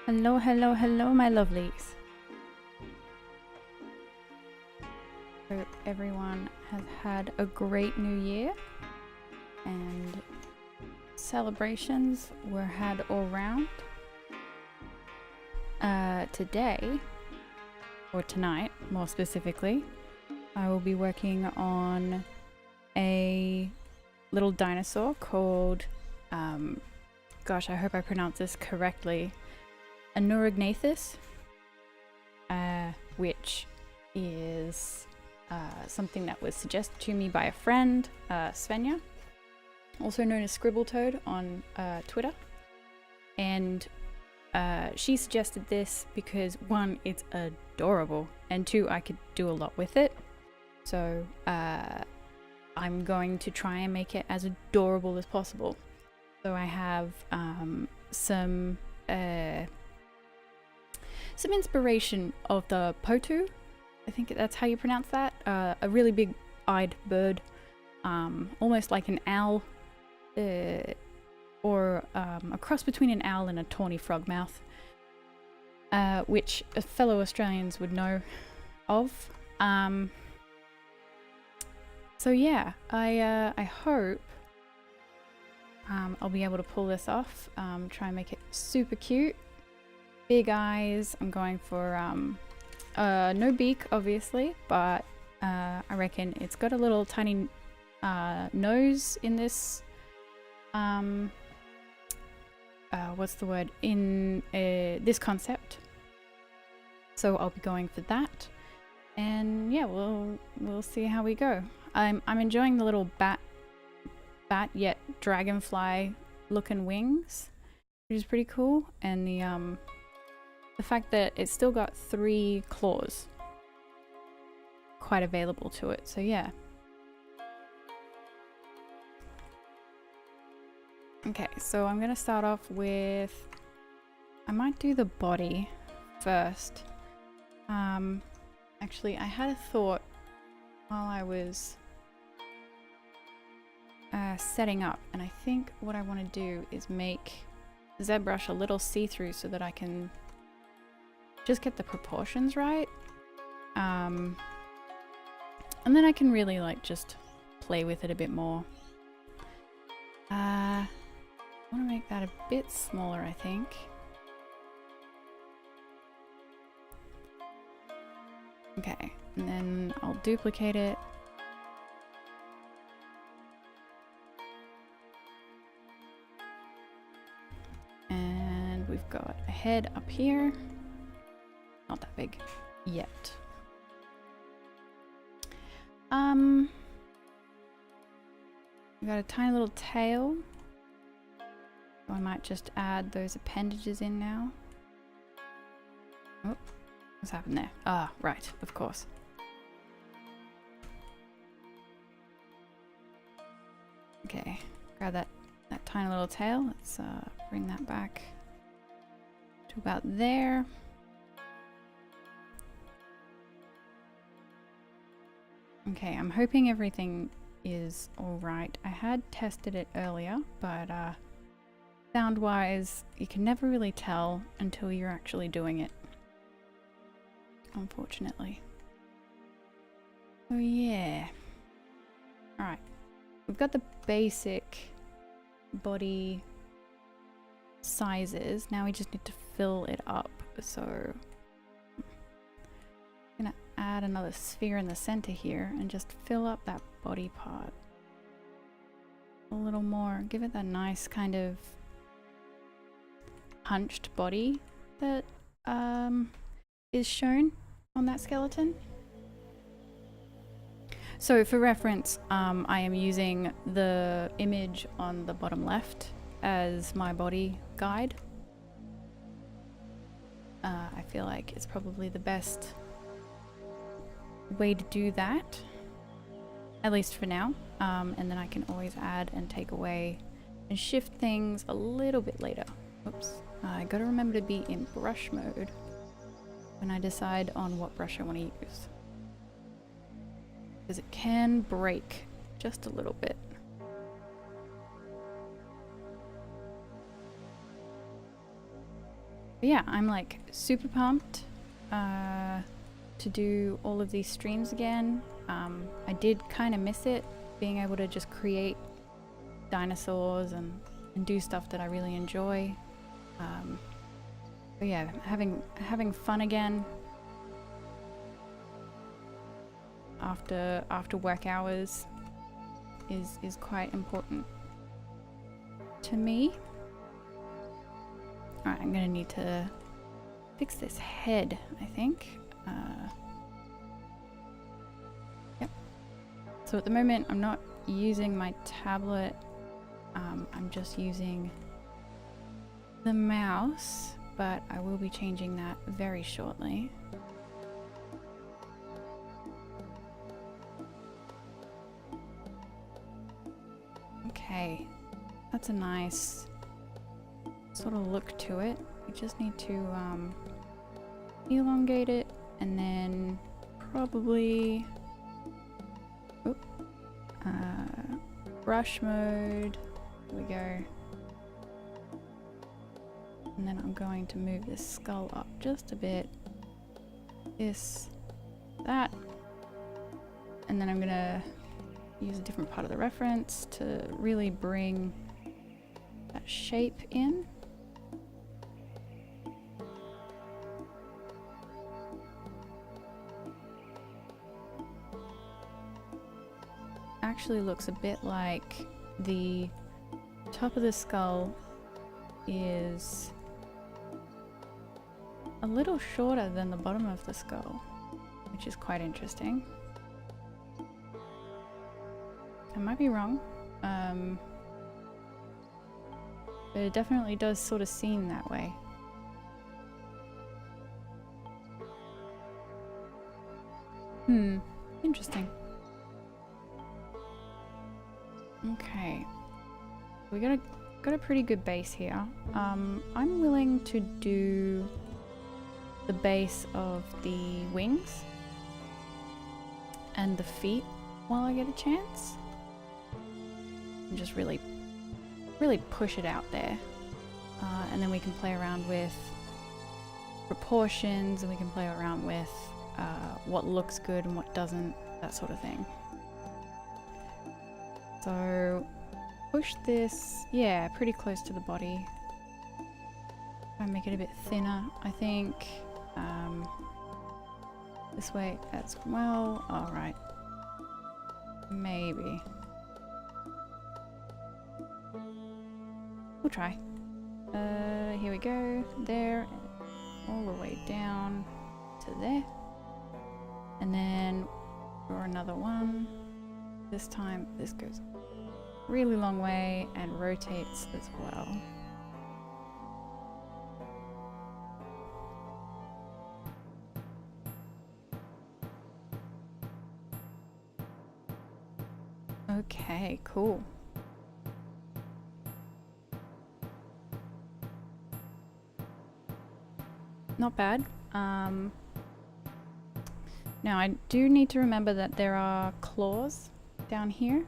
Hello, hello, hello, my lovelies. Hope everyone has had a great new year and celebrations were had all round. Today, or tonight more specifically, I will be working on a little dinosaur called, gosh, I hope I pronounce this correctly, Anurognathus, which is something that was suggested to me by a friend, Svenja, also known as Scribbletoad on Twitter. And she suggested this because one, it's adorable, and two, I could do a lot with it. So I'm going to try and make it as adorable as possible. So I have some inspiration of the potu. I think that's how you pronounce that. A really big-eyed bird, almost like an owl, or a cross between an owl and a tawny frogmouth, which fellow Australians would know of. So yeah, I hope I'll be able to pull this off. Try and make it super cute. Big eyes. I'm going for no beak, obviously, but I reckon it's got a little tiny nose in this. What's the word? In this concept. So I'll be going for that, and yeah, we'll see how we go. I'm enjoying the little bat yet dragonfly looking wings, which is pretty cool, and the fact that it's still got 3 claws quite available to it, so yeah. Okay, so I'm gonna start off with, I might do the body first. Actually, I had a thought while I was setting up, and I think what I want to do is make ZBRUSH a little see-through so that I can just get the proportions right, and then I can really like just play with it a bit more. I want to make that a bit smaller, I think. Okay, and then I'll duplicate it. And we've got a head up here. Not that big yet. We've got a tiny little tail. So I might just add those appendages in now. Oh, what's happened there? Ah, right, of course. Okay, grab that tiny little tail. Let's bring that back to about there. Okay, I'm hoping everything is alright. I had tested it earlier, but sound-wise, you can never really tell until you're actually doing it, unfortunately. Oh yeah. Alright, we've got the basic body sizes. Now we just need to fill it up, so I'm gonna add another sphere in the center here and just fill up that body part a little more. Give it that nice kind of hunched body that is shown on that skeleton. So for reference, I am using the image on the bottom left as my body guide. I feel like it's probably the best way to do that, at least for now, and then I can always add and take away and shift things a little bit later. Oops, I gotta remember to be in brush mode when I decide on what brush I want to use, because it can break just a little bit. But yeah, I'm like super pumped to do all of these streams again. I did kind of miss it, being able to just create dinosaurs and do stuff that I really enjoy. But yeah, having fun again after work hours is quite important to me. Alright, I'm gonna need to fix this head, I think. Yep. So at the moment I'm not using my tablet, I'm just using the mouse, but I will be changing that very shortly. Okay, that's a nice sort of look to it. We just need to elongate it and then probably brush mode. Here we go. And then I'm going to move this skull up just a bit. This, that. And then I'm gonna use a different part of the reference to really bring that shape in. Actually looks a bit like the top of the skull is a little shorter than the bottom of the skull, which is quite interesting. I might be wrong, but it definitely does sort of seem that way. Interesting. Okay, we got a pretty good base here. I'm willing to do the base of the wings and the feet while I get a chance. And just really push it out there. And then we can play around with proportions, and we can play around with what looks good and what doesn't, that sort of thing. So push this, yeah, pretty close to the body. Try and make it a bit thinner, I think. This way as well. All right. Maybe. We'll try. Here we go. There. All the way down to there. And then draw another one. This time this goes a really long way and rotates as well. Okay, cool. Not bad. Now I do need to remember that there are claws down here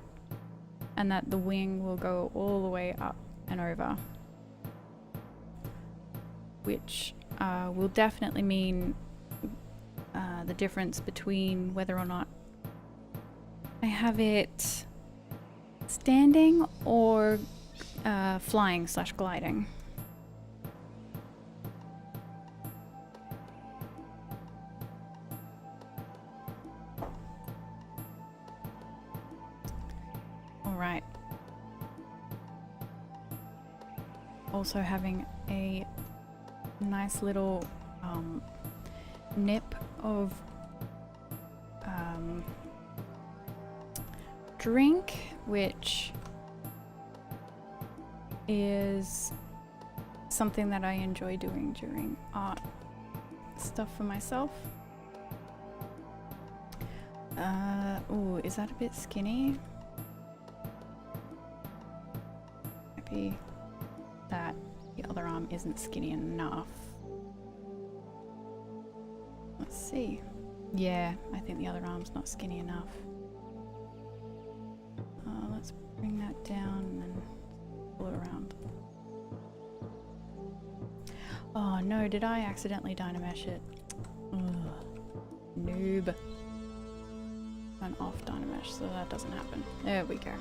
and that the wing will go all the way up and over, which will definitely mean the difference between whether or not I have it standing or flying / gliding. Alright. Also having a nice little nip of drink, which is something that I enjoy doing during art stuff for myself. Ooh, is that a bit skinny? Maybe that the other arm isn't skinny enough. Let's see. Yeah, I think the other arm's not skinny enough. Let's bring that down and then pull it around. Oh no, did I accidentally dynamesh it? Ugh. Noob. Turn off dynamesh so that doesn't happen. There we go.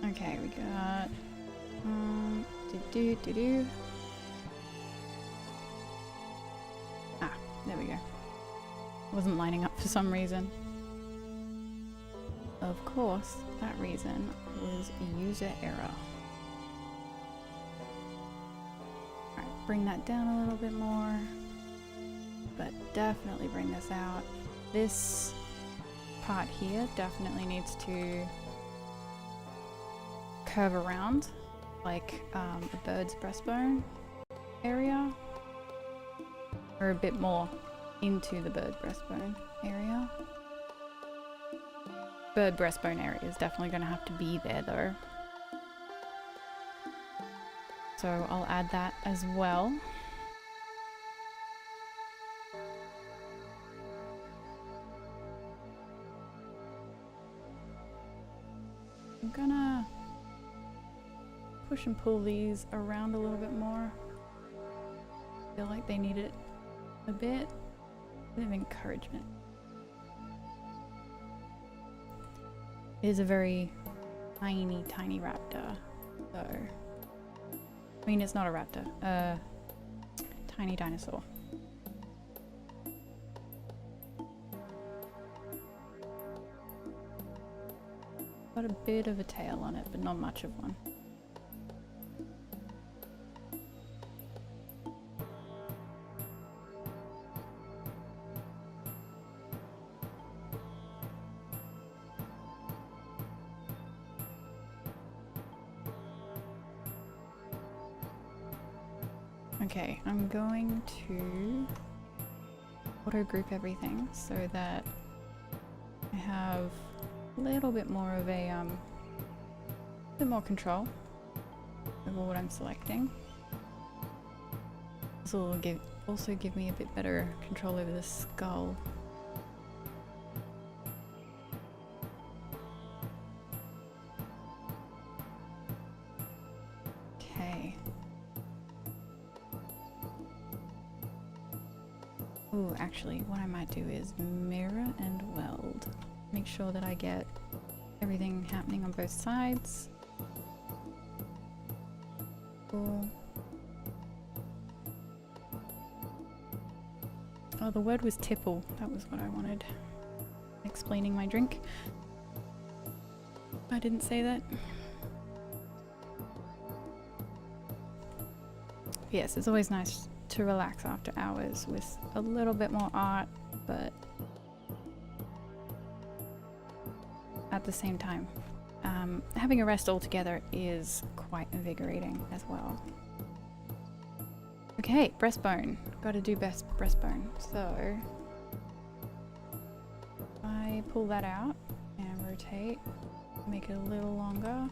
Okay, we got ah, there we go. Wasn't lining up for some reason. Of course, that reason was user error. Alright, bring that down a little bit more. But definitely bring this out. This part here definitely needs to curve around, like the bird's breastbone area, or a bit more into the bird breastbone area. Bird breastbone area is definitely going to have to be there though, so I'll add that as well. I'm gonna push and pull these around a little bit more. Feel like they need it a bit of encouragement. It is a very tiny, tiny raptor, so I mean it's not a raptor, tiny dinosaur. Got a bit of a tail on it, but not much of one. Okay, I'm going to auto group everything so that I have a little bit more of a bit more control over what I'm selecting. This will also give me a bit better control over the skull. Okay. Ooh, actually, what I might do is mirror and weld. Make sure that I get everything happening on both sides. Cool. Oh, the word was tipple. That was what I wanted. Explaining my drink. I didn't say that. Yes, it's always nice to relax after hours with a little bit more art, but at the same time, having a rest altogether is quite invigorating as well. Okay, breastbone. Gotta do best breastbone. So I pull that out and rotate, make it a little longer.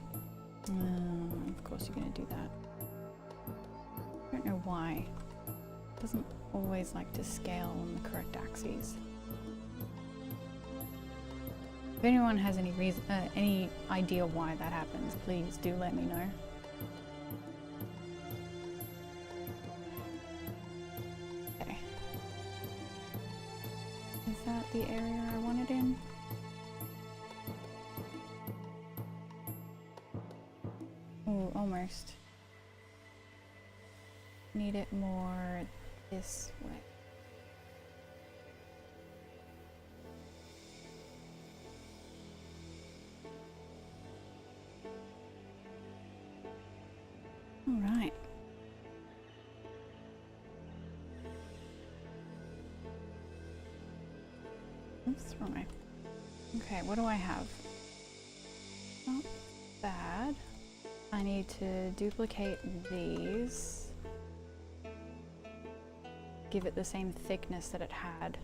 Of course you're gonna do that. I don't know why. It doesn't always like to scale on the correct axes. If anyone has any reason, any idea why that happens, please do let me know. Okay. Is that the area I wanted in? Oh, almost. Need it more this way. All right. Oops, wrong way. Okay, what do I have? Not bad. I need to duplicate these. Give it the same thickness that it had.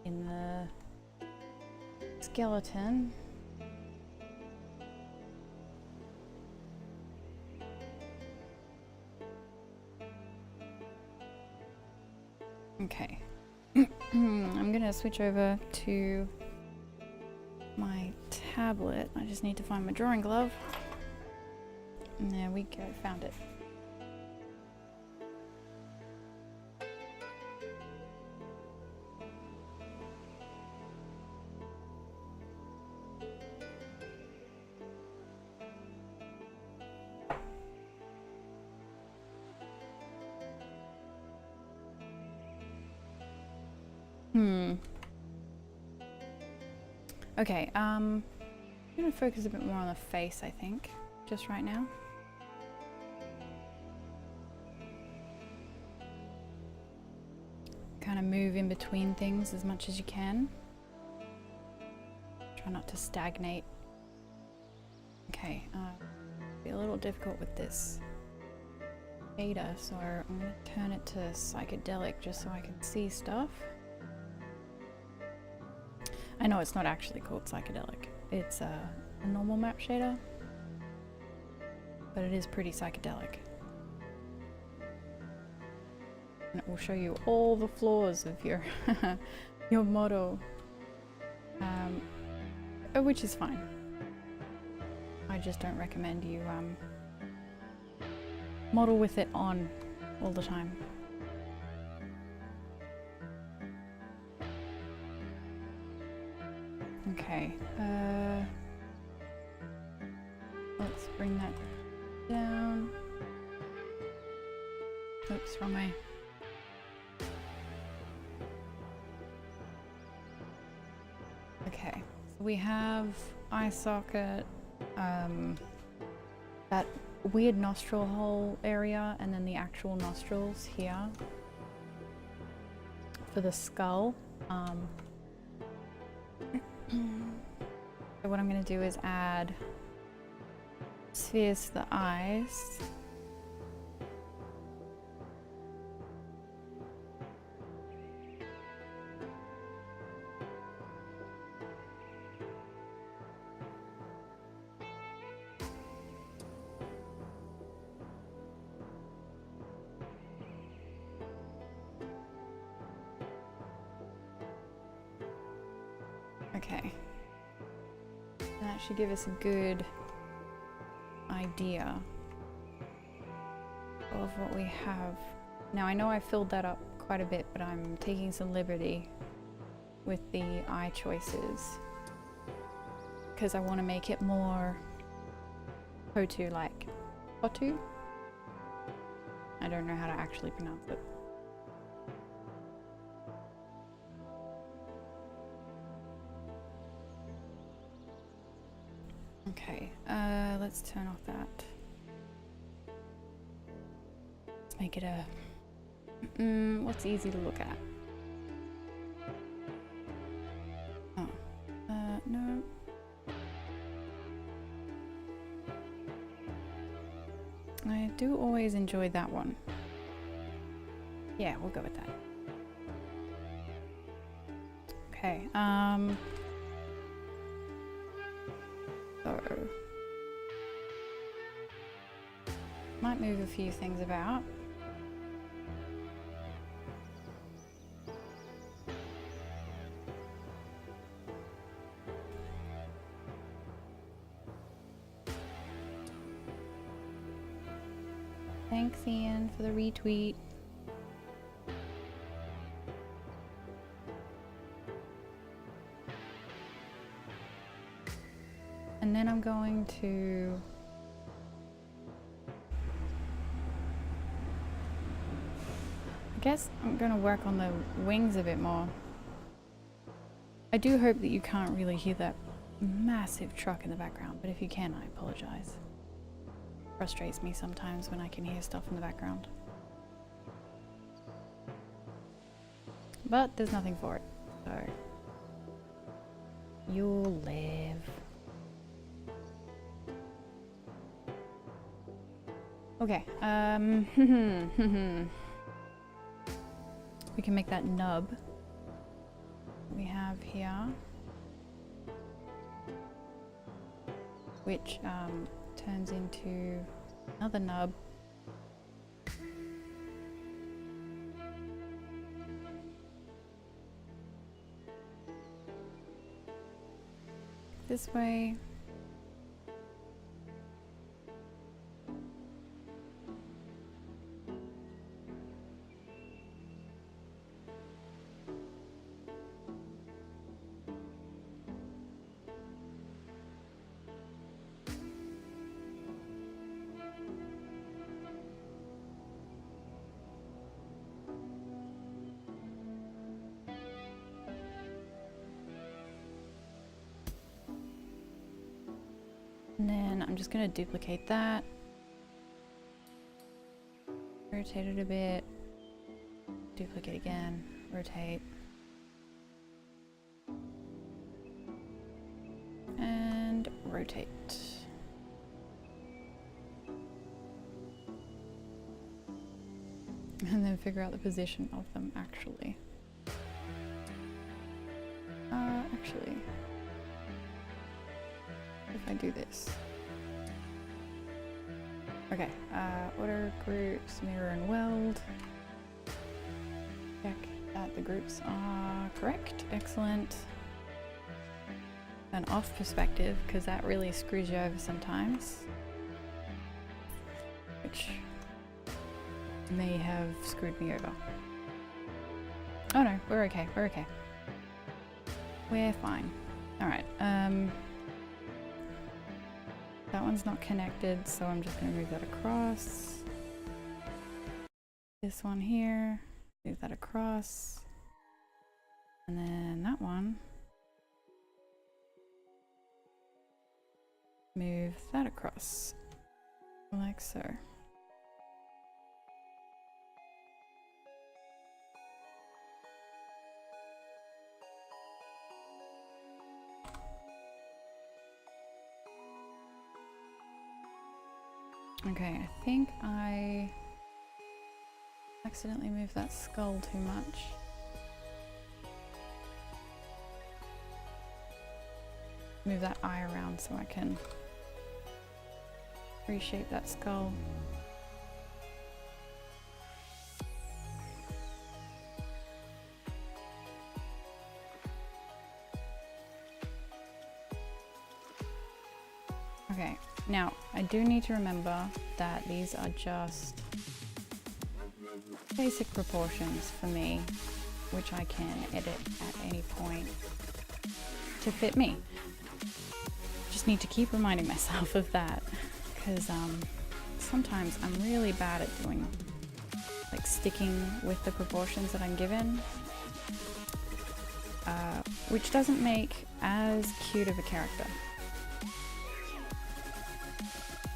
In the skeleton. Okay. I'm gonna switch over to my tablet. I just need to find my drawing glove. And there we go, found it. Okay, I'm gonna focus a bit more on the face, I think, just right now. Kind of move in between things as much as you can. Try not to stagnate. Okay, be a little difficult with this shader, so I'm gonna turn it to psychedelic just so I can see stuff. I know it's not actually called psychedelic. It's a normal map shader, but it is pretty psychedelic. And it will show you all the flaws of your your model, which is fine. I just don't recommend you model with it on all the time. Okay, let's bring that down. Oops, wrong way. Okay, so we have eye socket, that weird nostril hole area, and then the actual nostrils here for the skull. So what I'm going to do is add spheres to the eyes. Okay. And that should give us a good idea of what we have. Now I know I filled that up quite a bit, but I'm taking some liberty with the eye choices because I want to make it more Hotu-like. Hotu? I don't know how to actually pronounce it. Okay, let's turn off that. Let's make it a... what's easy to look at? Oh, no. I do always enjoy that one. Yeah, we'll go with that. Okay, so, might move a few things about. Thanks, Ian, for the retweet. And then I'm going to I guess I'm going to work on the wings a bit more. I do hope that you can't really hear that massive truck in the background, but if you can, I apologize. It frustrates me sometimes when I can hear stuff in the background. But there's nothing for it, so you'll live. Okay, we can make that nub we have here, which turns into another nub. this way. And then I'm just going to duplicate that. Rotate it a bit. Duplicate again. Rotate. And rotate. And then figure out the position of them actually. Actually. If I do this. Okay, order groups, mirror and weld. Check that the groups are correct. Excellent. An off perspective, because that really screws you over sometimes. Which may have screwed me over. Oh no, we're okay, we're okay. We're fine. Alright, that one's not connected, so I'm just going to move that across. This one here, move that across. And then that one, move that across, like so. Okay, I think I accidentally moved that skull too much. Move that eye around so I can reshape that skull. Okay, now I do need to remember that these are just basic proportions for me, which I can edit at any point to fit me. Just need to keep reminding myself of that, because sometimes I'm really bad at doing, like, sticking with the proportions that I'm given, which doesn't make as cute of a character.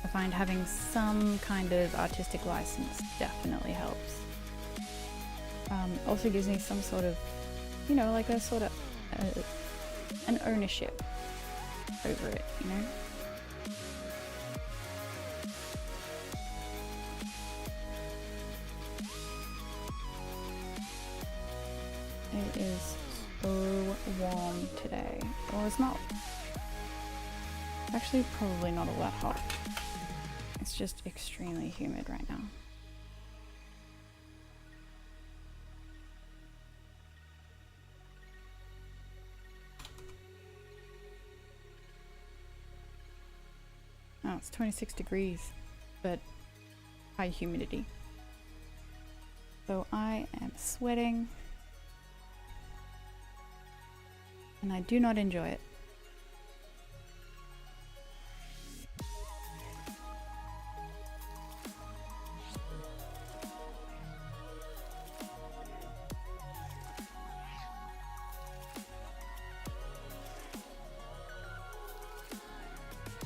I find having some kind of artistic license definitely helps. Also gives me some sort of, you know, like a sort of an ownership over it, you know? It is so warm today. Well, it's not. Actually, probably not all that hot. It's just extremely humid right now. Oh, it's 26 degrees, but high humidity. So I am sweating, and I do not enjoy it.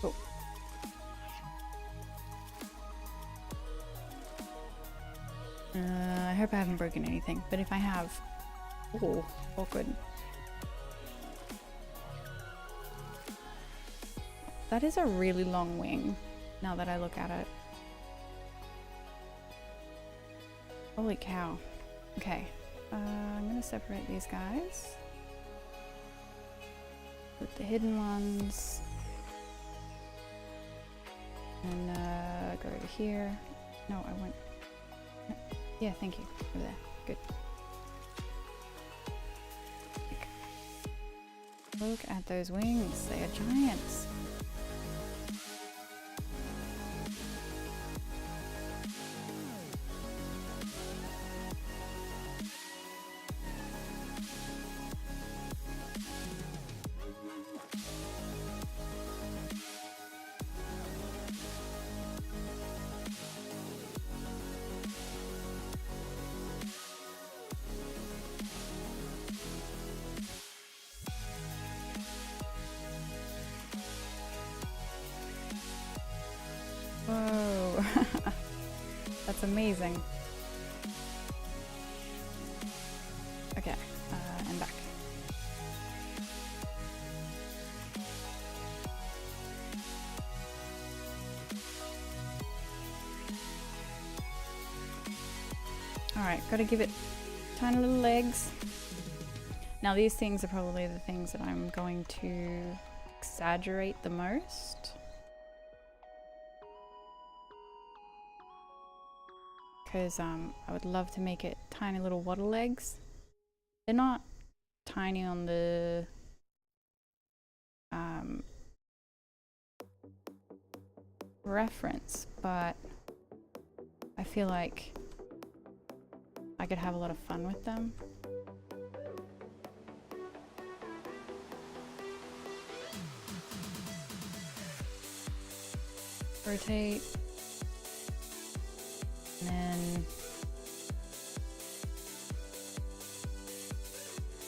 Oh. I hope I haven't broken anything, but if I have, oh, awkward. That is a really long wing, now that I look at it. Holy cow. Okay, I'm gonna separate these guys. Put the hidden ones. And go over here. No, I went. Yeah, thank you. Over there. Good. Look at those wings, they are giants. Whoa, that's amazing. Okay, and back. Alright, gotta give it tiny little legs. Now these things are probably the things that I'm going to exaggerate the most. Because I would love to make it tiny little waddle legs. They're not tiny on the reference, but I feel like I could have a lot of fun with them. Rotate. And then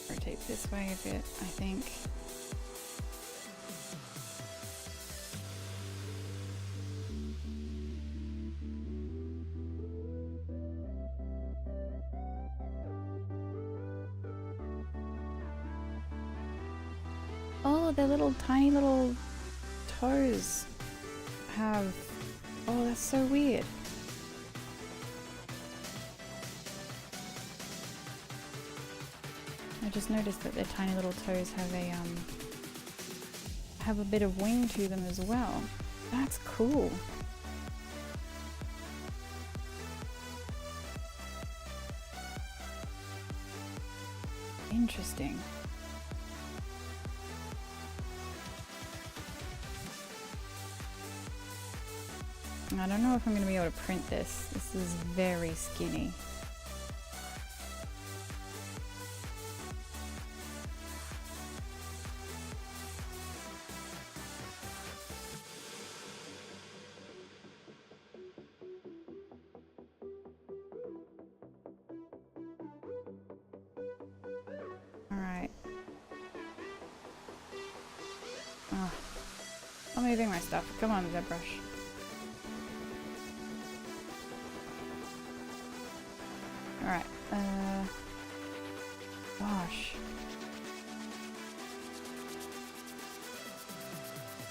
rotate this way a bit, I think. Oh, their little tiny little toes have... Oh, that's so weird. I just noticed that their tiny little toes have a bit of wing to them as well. That's cool. Interesting. I don't know if I'm going to be able to print this. This is very skinny. Alright. Oh. I'm moving my stuff. Come on, ZBRUSH. Alright, gosh.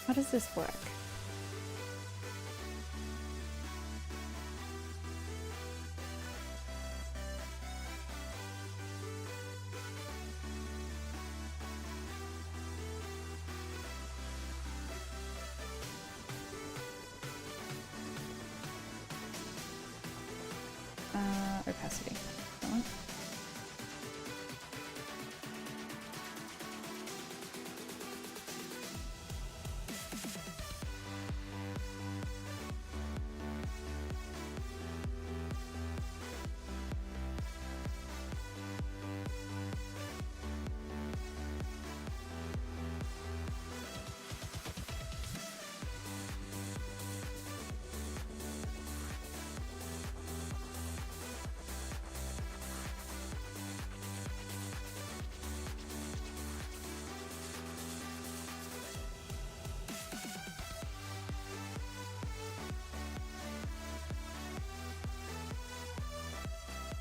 How does this work? Opacity. That one.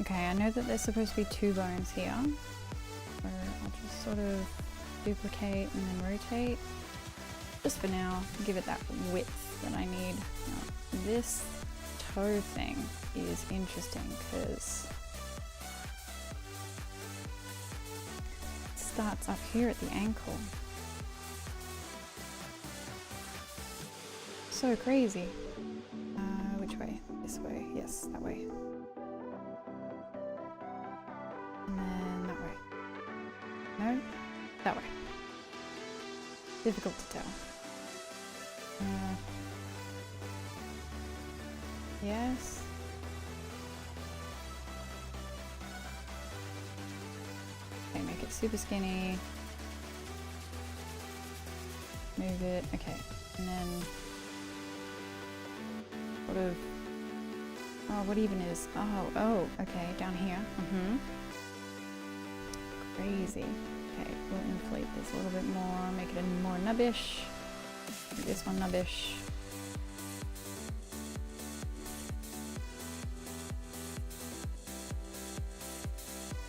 Okay, I know that there's supposed to be 2 bones here. So I'll just sort of duplicate and then rotate. Just for now, give it that width that I need. Now, this toe thing is interesting because it starts up here at the ankle. So crazy. Which way? This way? Yes, that way. And then that way. No, that way. Difficult to tell. Yes. Okay, make it super skinny. Move it. Okay, and then sort of. Oh, what even is? Oh, okay, down here. Crazy. Okay, we'll inflate this a little bit more, make it a more nubbish. Make this one nubbish.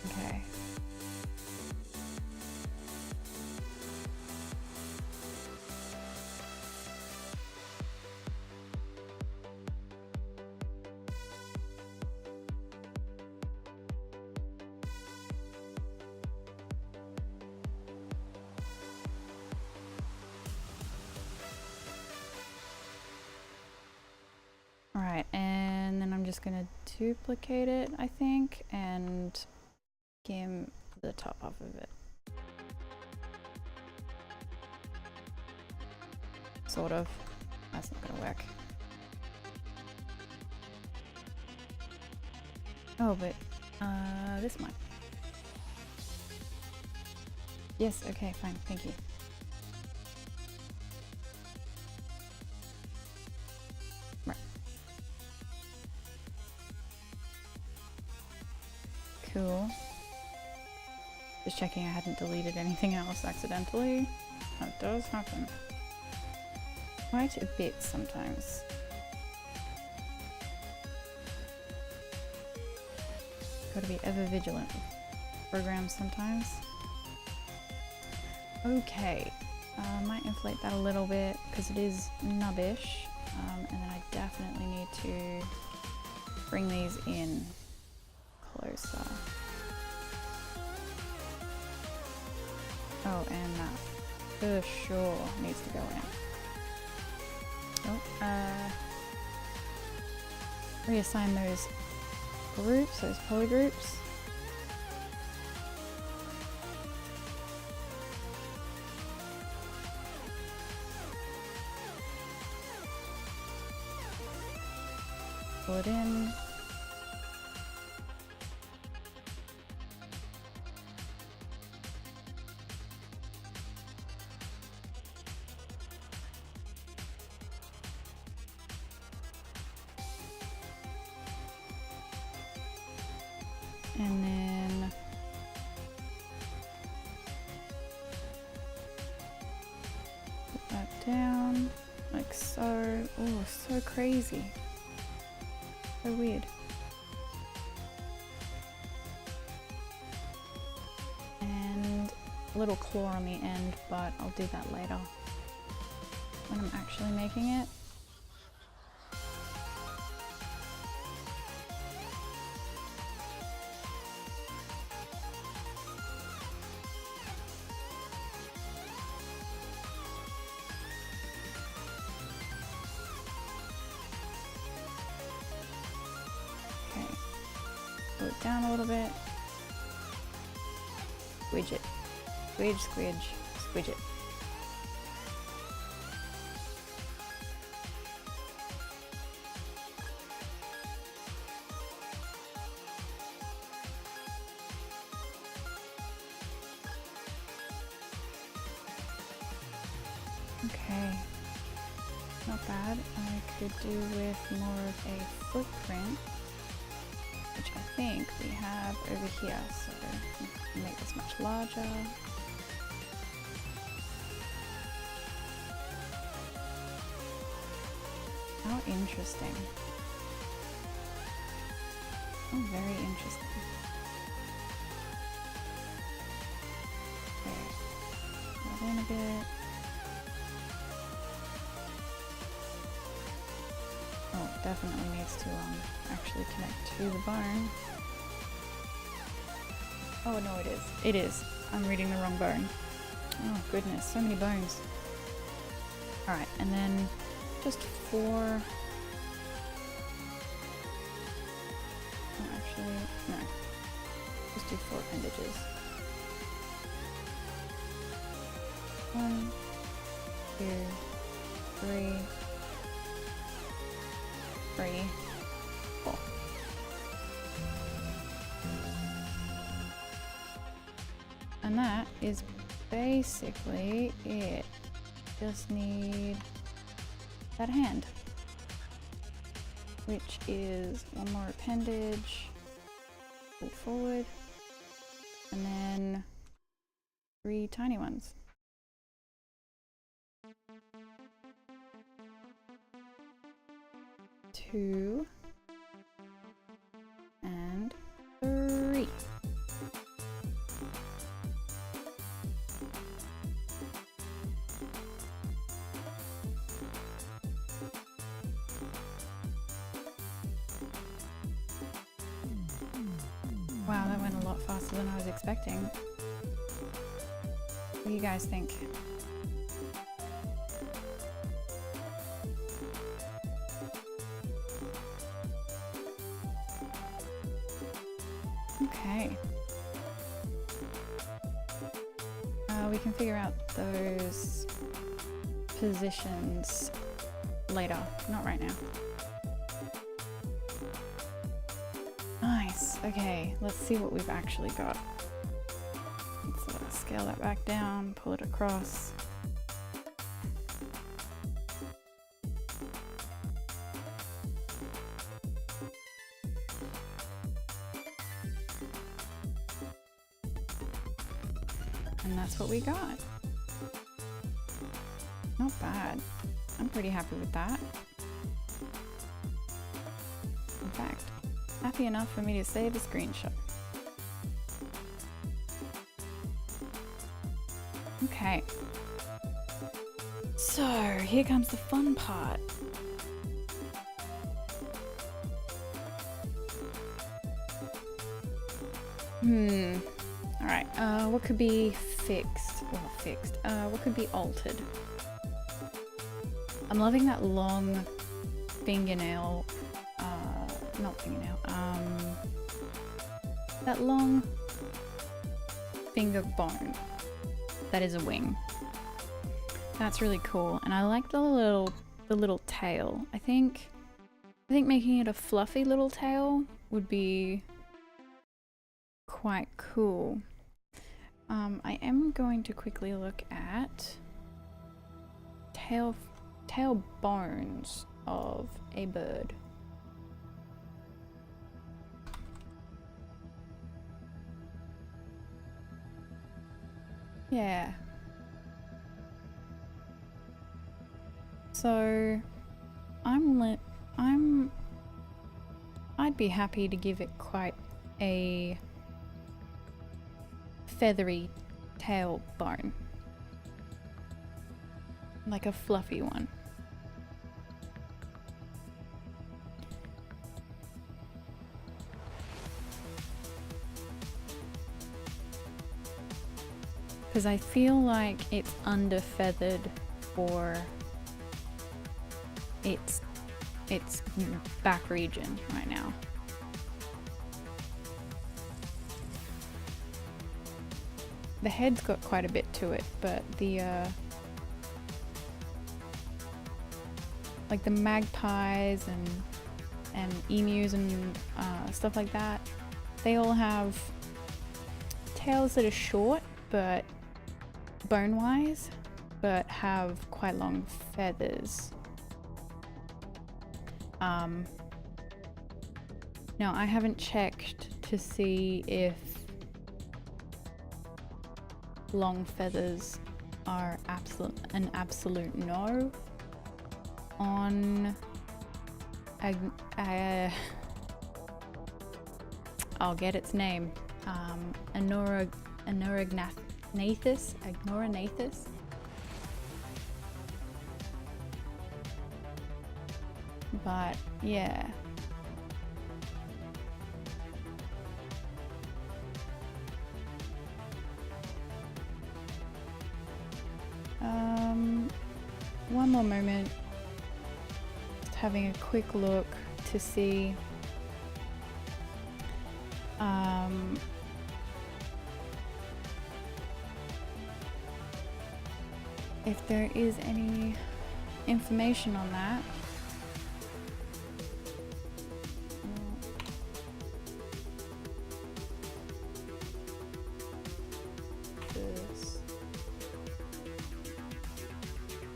Okay. Alright, and then I'm just gonna duplicate it, I think, and skim the top off of it. Sort of. That's not gonna work. Oh, but this might. Yes, okay, fine, thank you. Right. Cool. Just checking I hadn't deleted anything else accidentally. That does happen. Quite a bit sometimes. Gotta be ever vigilant with programs sometimes. Okay, might inflate that a little bit because it is nubbish, and then I definitely need to bring these in closer. Oh, and that for sure needs to go in. Oh, reassign those groups, those polygroups. Pull it in. And then put that down like so. Oh, so crazy. So weird. And a little claw on the end, but I'll do that later when I'm actually making it. Pull it down a little bit. Squidge it. Squidge, squidge, squidge it. Okay. Not bad. I could do with more of a footprint, which I think we have over here, so we can make this much larger. How interesting. Oh, very interesting. Okay, rub in a bit. Oh, definitely needs to actually connect to the bone. Oh no, it is. It is. I'm reading the wrong bone. Oh goodness, so many bones. Alright, and then just 4. Oh, actually, no. Just do 4 appendages. 1, 2, 3, 4. And that is basically it. Just need that hand, which is one more appendage, pull forward, and then 3 tiny ones. Two and 3. Wow, that went a lot faster than I was expecting. What do you guys think? Okay. We can figure out those positions later, not right now. Nice. Okay, let's see what we've actually got. Let's scale that back down, pull it across. And that's what we got. Not bad. I'm pretty happy with that. In fact, happy enough for me to save a screenshot. Okay. So, here comes the fun part. Alright, what could be fixed? What could be altered? I'm loving that long fingernail, not fingernail, that long finger bone that is a wing. That's really cool, and I like the little tail. I think making it a fluffy little tail would be quite cool. I am going to quickly look at tail bones of a bird. Yeah. So I'd be happy to give it quite a feathery tail bone, like a fluffy one. Because I feel like it's under feathered for its back region right now. The head's got quite a bit to it, but the like the magpies and emus and stuff like that, they all have tails that are short but bone-wise, but have quite long feathers. Now I haven't checked to see if long feathers are an absolute no on I'll get its name, Anurognathus. But yeah. One more moment. Just having a quick look to see if there is any information on that.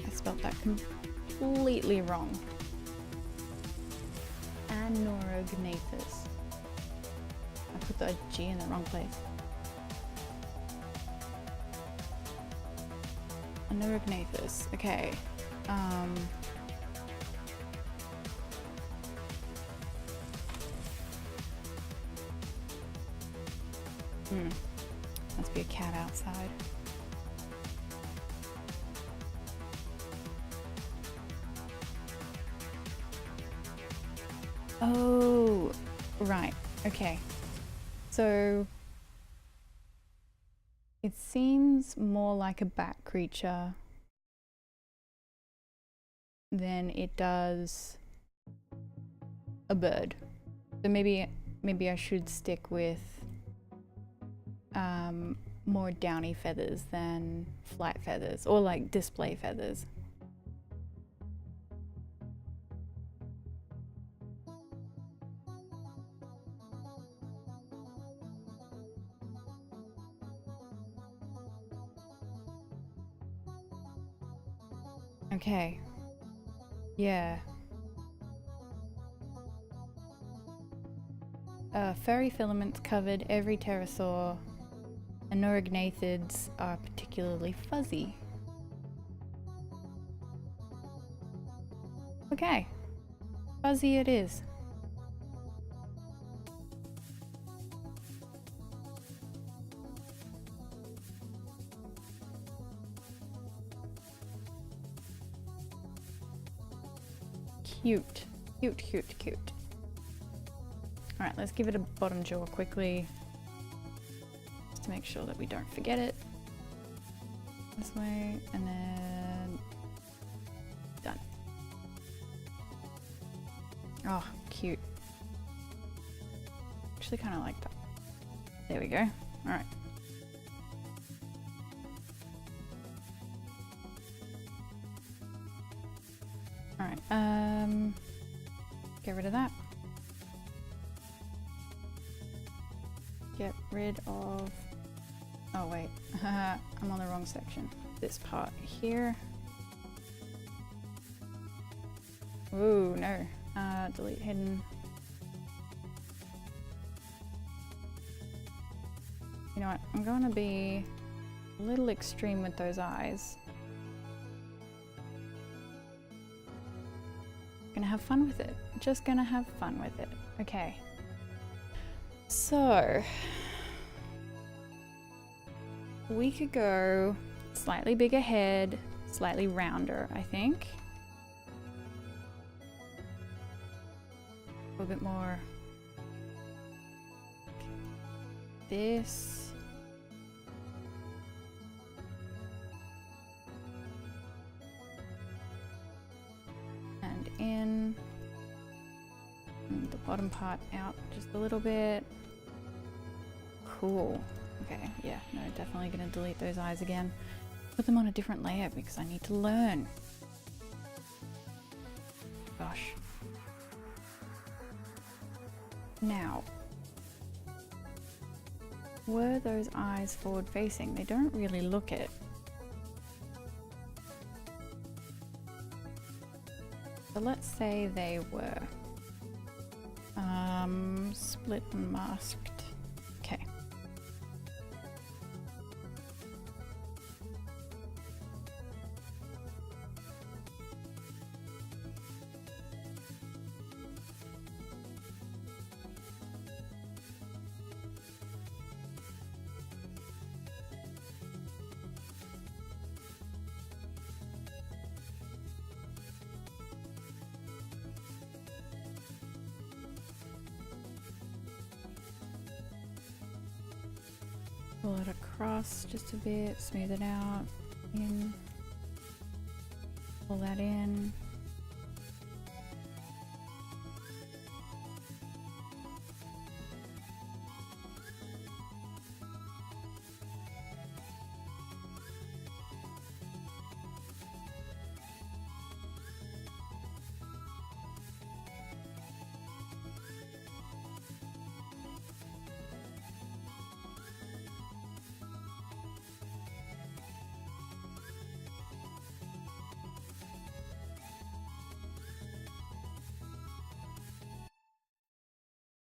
I spelled that completely wrong. Anurognathus. I put the G in the wrong place. Anurognathus. Okay. Must be a cat outside. Oh, right. Okay. So it seems more like a bat creature than it does a bird. So maybe I should stick with more downy feathers than flight feathers, or like display feathers. Okay. Yeah. Furry filaments covered every pterosaur. Anurognathus are particularly fuzzy. Okay. Fuzzy it is. Cute. Cute, cute, cute. Alright, let's give it a bottom jaw quickly. Just to make sure that we don't forget it. This way, and then... done. Oh, cute. Actually kind of like that. There we go. Alright. Alright, get rid of that. Get rid of... oh wait, I'm on the wrong section. This part here. Ooh, no. Delete hidden. You know what, I'm going to be a little extreme with those eyes. Gonna have fun with it. Just gonna have fun with it. Okay. So we could go slightly bigger head, slightly rounder, I think. A little bit more this. And in. And the bottom part out just a little bit. Cool. Okay, yeah, no, definitely gonna delete those eyes again. Put them on a different layer because I need to learn. Gosh. Now, were those eyes forward facing? They don't really look it. So let's say they were. Split and masked. Okay. Pull it across just a bit, smooth it out, in, pull that in.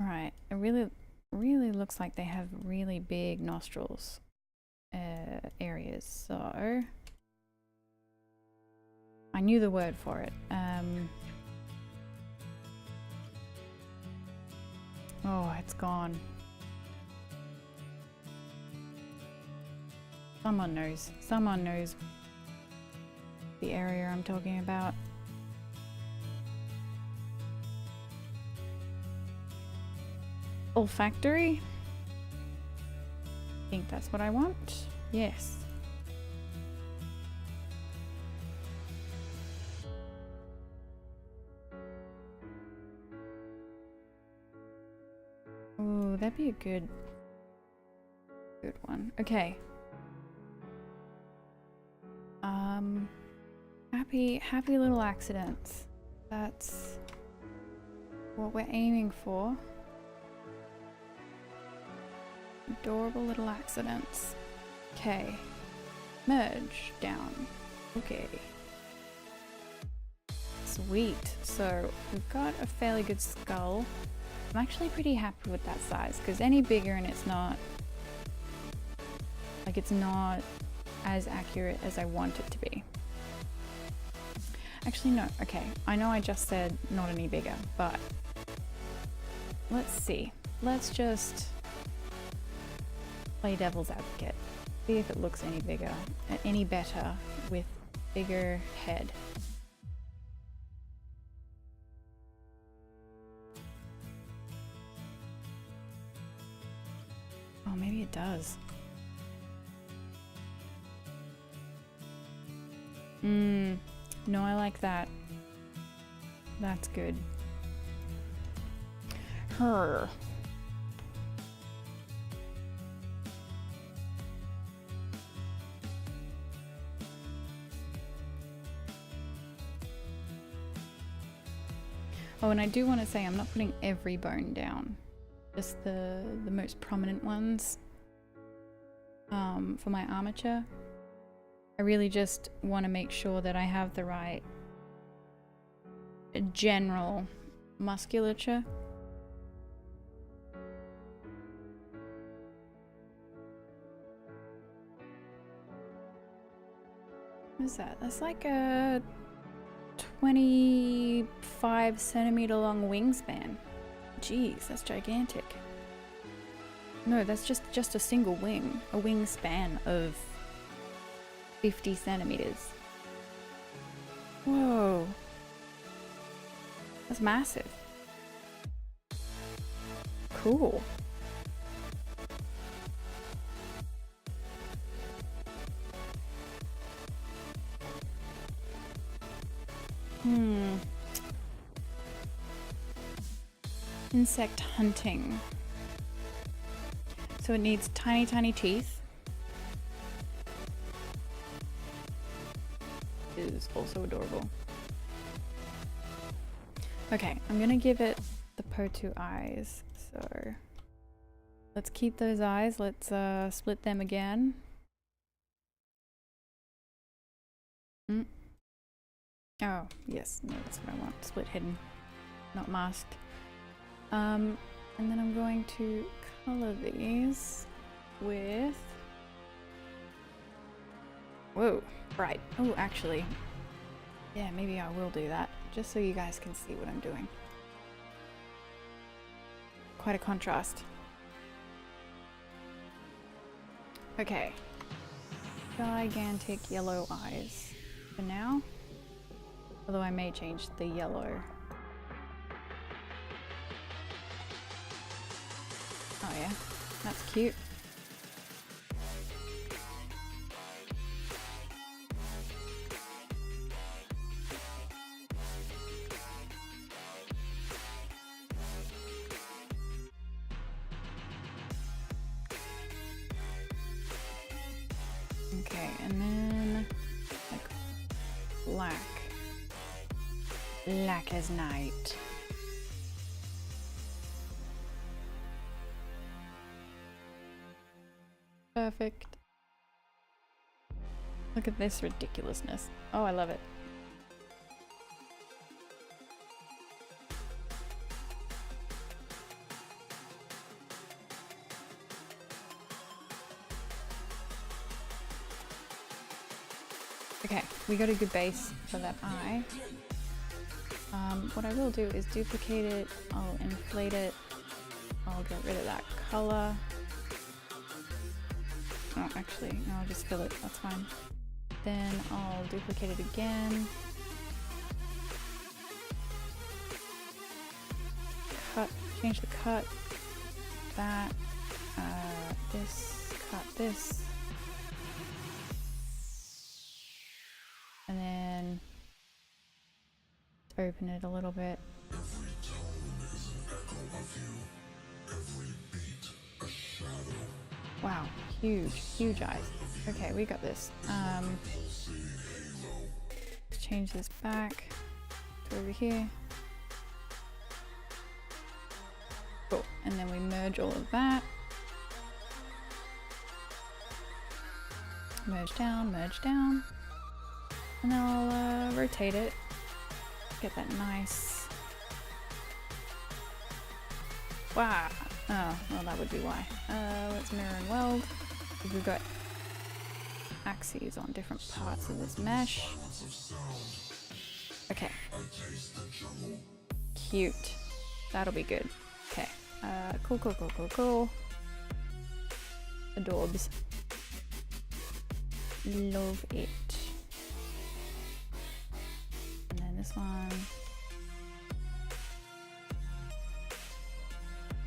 Right, it really looks like they have really big nostrils areas, so I knew the word for it. Oh, it's gone. Someone knows the area I'm talking about. Olfactory? I think that's what I want. Yes. Oh, that'd be a good one. Okay. Happy little accidents. That's what we're aiming for. Adorable little accidents. Okay. Merge down. Okay. Sweet. So we've got a fairly good skull. I'm actually pretty happy with that size because any bigger and it's not as accurate as I want it to be. Actually, no. Okay. I know I just said not any bigger, but let's see. Let's just play devil's advocate. See if it looks any bigger, any better with bigger head. Oh, maybe it does. No, I like that. That's good. Her. Oh, and I do want to say I'm not putting every bone down, just the most prominent ones for my armature. I really just want to make sure that I have the right general musculature. What is that? That's like a 25 centimeter long wingspan. Jeez, that's gigantic. No, that's just a single wing. A wingspan of 50 centimeters. Whoa. That's massive. Cool. Insect hunting. So it needs tiny, tiny teeth. Is also adorable. Okay, I'm gonna give it the Potu eyes. So let's keep those eyes. Let's split them again. Oh, yes, no, that's what I want. Split hidden, not masked. And then I'm going to color these with... Whoa, bright. Oh, actually, yeah, maybe I will do that, just so you guys can see what I'm doing. Quite a contrast. Okay. Gigantic yellow eyes for now. Although I may change the yellow. Oh yeah, that's cute. Okay, and then like black. Black as night. Perfect. Look at this ridiculousness. Oh, I love it. Okay, we got a good base for that eye. What I will do is duplicate it, I'll inflate it, I'll get rid of that color. Oh, actually, no, I'll just fill it, that's fine. Then I'll duplicate it again. Cut, change the cut, that, this, cut this. And then open it a little bit. Every tone is an echo of you. Every beat a shadow. Wow, huge eyes. Okay, we got this. Let's change this back to over here. Cool, and then we merge all of that. Merge down. And then I'll rotate it. Get that nice. Wow. Oh, well, that would be why. Let's mirror and weld. We've got axes on different parts of this mesh. Okay. Cute. That'll be good. Okay. Cool. Adorbs. Love it. And then this one.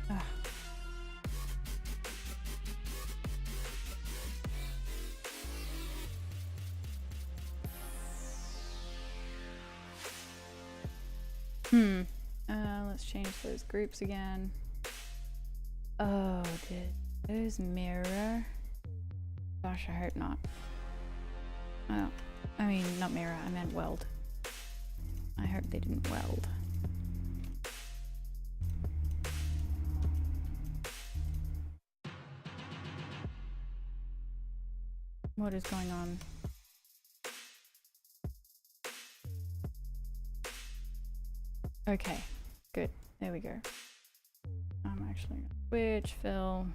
Ah. Let's change those groups again. Oh, did those mirror? Gosh, I hope not. Oh, I mean, not mirror, I meant weld. I hope they didn't weld. What is going on? Okay, good. There we go. I'm actually gonna switch, fill.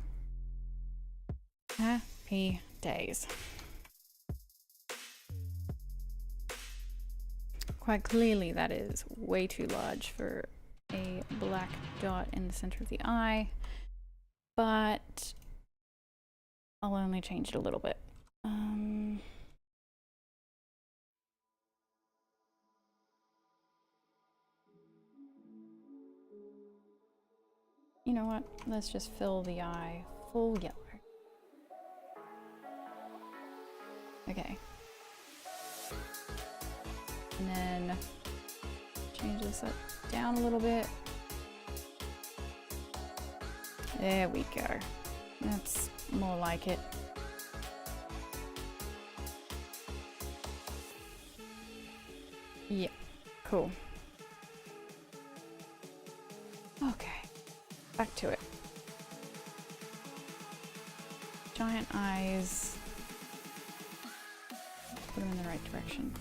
Happy days. Quite clearly that is way too large for a black dot in the center of the eye, but I'll only change it a little bit. You know what? Let's just fill the eye full yellow. Okay. And then change this up down a little bit. There we go. That's more like it. Yeah, cool. Okay, back to it. Giant eyes. Put them in the right direction.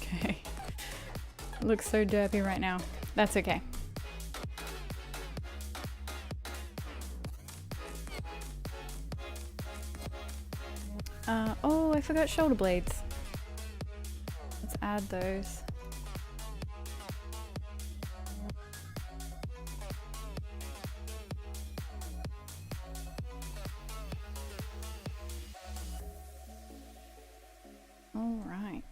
Okay. It looks so derpy right now. That's okay. Oh, I forgot shoulder blades. Let's add those. All right.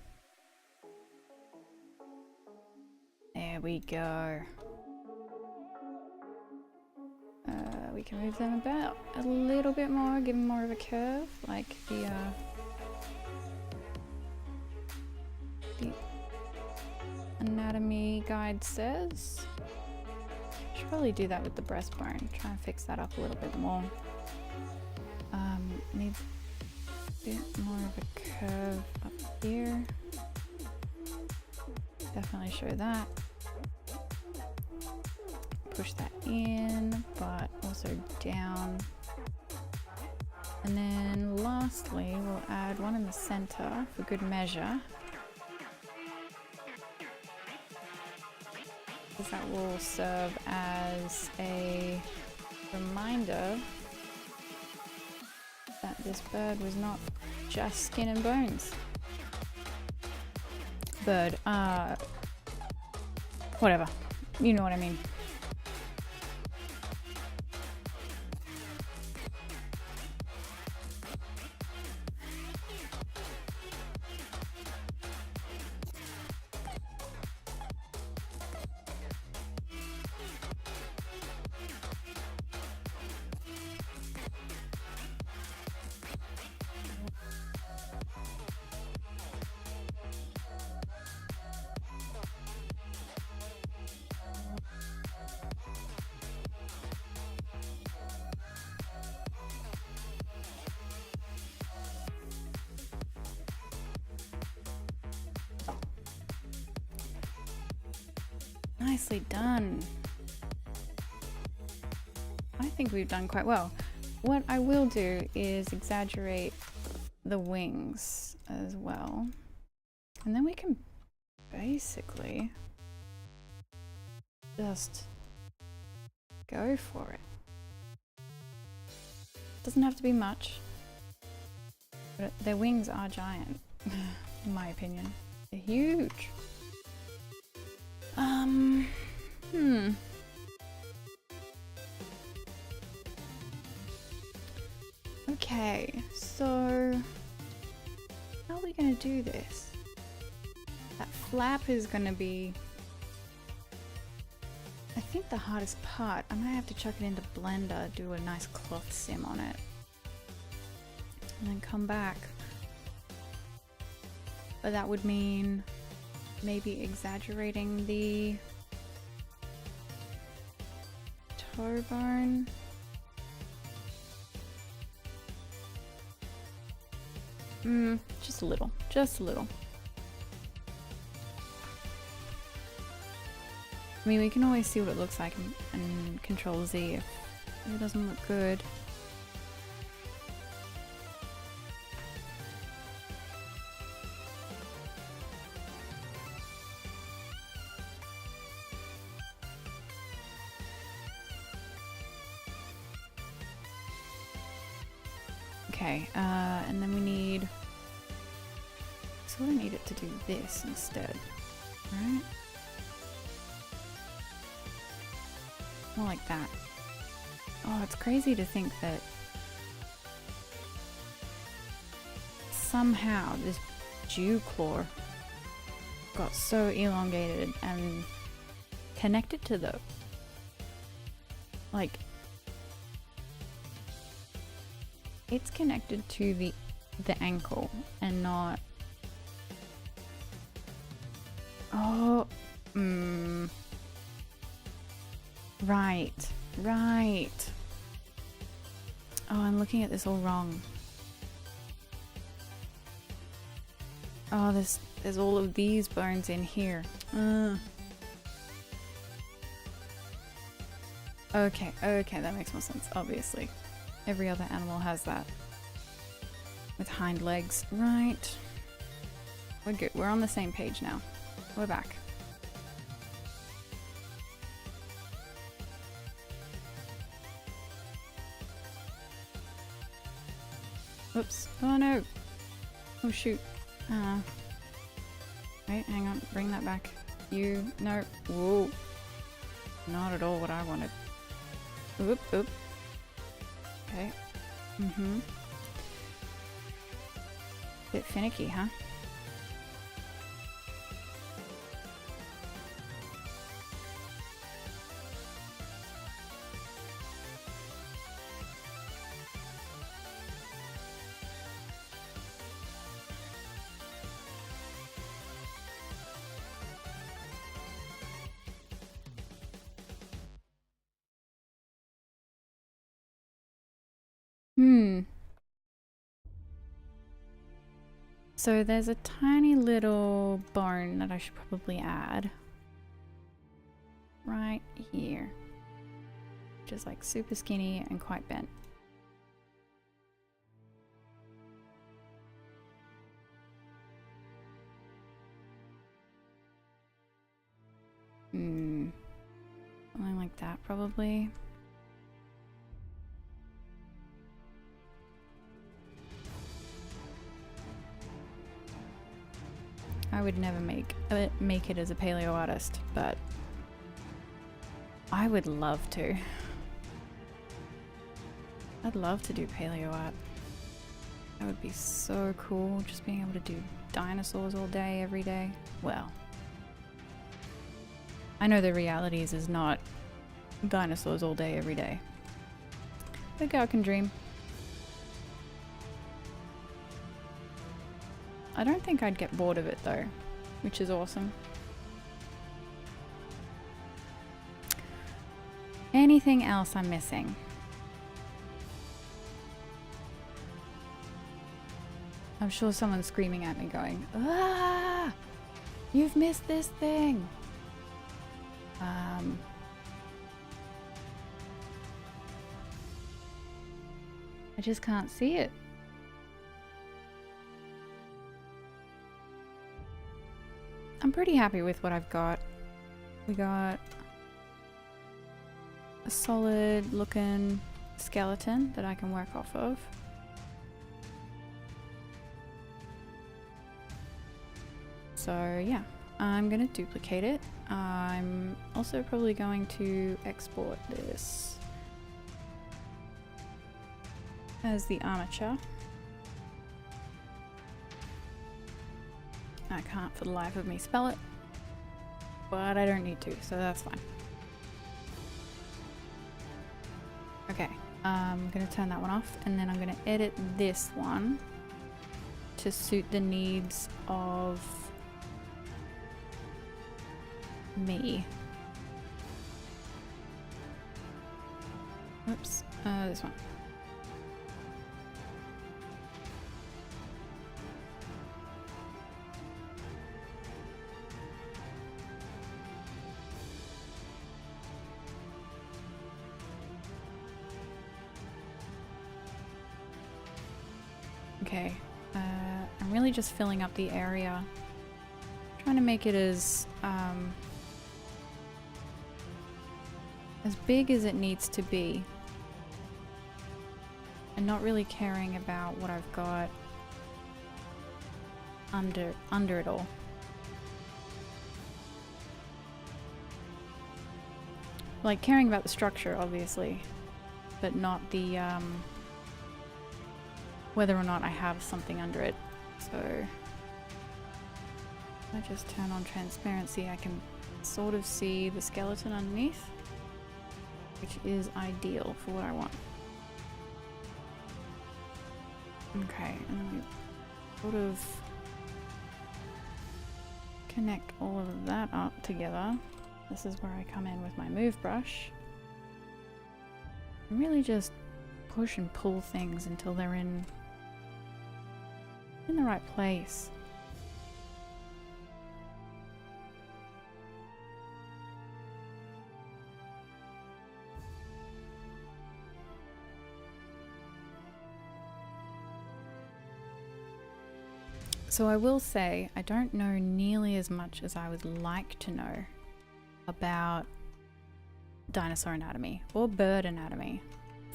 There we go. We can move them about a little bit more, give them more of a curve, like the anatomy guide says. Should probably do that with the breastbone. Try and fix that up a little bit more. Needs a bit more of a curve up here. Definitely show that. Push that in, but also down. And then lastly, we'll add one in the center for good measure. Because that will serve as a reminder that this bird was not just skin and bones. Bird, whatever. You know what I mean. Nicely done. I think we've done quite well. What I will do is exaggerate the wings as well. And then we can basically just go for it. Doesn't have to be much, but their wings are giant, in my opinion. They're huge. Okay, so how are we gonna do this? That flap is gonna be, I think, the hardest part. I might have to chuck it into Blender, do a nice cloth sim on it, and then come back. But that would mean maybe exaggerating the toe bone. Just a little, just a little. I mean, we can always see what it looks like and Control Z if it doesn't look good. Okay, and then we need, so I need it to do this instead, right? More like that. Oh, it's crazy to think that somehow this dew claw got so elongated and connected to the, like, it's connected to the ankle and not, oh, right, right. Oh, I'm looking at this all wrong. Oh, there's all of these bones in here. Okay, that makes more sense, obviously. Every other animal has that. With hind legs. Right. We're good. We're on the same page now. We're back. Oops. Oh no. Oh shoot. Wait, hang on. Bring that back. You. No. Whoa. Not at all what I wanted. Oop, oop. Okay. Bit finicky, huh? So there's a tiny little bone that I should probably add. Right here. Which is like super skinny and quite bent. Something like that, probably. I would never make it as a paleo artist, but I would love to. I'd love to do paleo art. That would be so cool, just being able to do dinosaurs all day, every day. Well, I know the reality is not dinosaurs all day, every day. The girl can dream. I don't think I'd get bored of it though, which is awesome. Anything else I'm missing? I'm sure someone's screaming at me going, "Ah! You've missed this thing!" I just can't see it. I'm pretty happy with what I've got. We got a solid looking skeleton that I can work off of. So yeah, I'm gonna duplicate it. I'm also probably going to export this as the armature. I can't for the life of me spell it, but I don't need to, so that's fine. Okay, I'm gonna turn that one off, and then I'm gonna edit this one to suit the needs of me. Oops, this one. Okay, I'm really just filling up the area, trying to make it as big as it needs to be, and not really caring about what I've got under it all. Like caring about the structure, obviously, but not the whether or not I have something under it. So if I just turn on transparency, I can sort of see the skeleton underneath, which is ideal for what I want. Okay, and then we sort of connect all of that up together. This is where I come in with my move brush. And really just push and pull things until they're in the right place. So I will say, I don't know nearly as much as I would like to know about dinosaur anatomy, or bird anatomy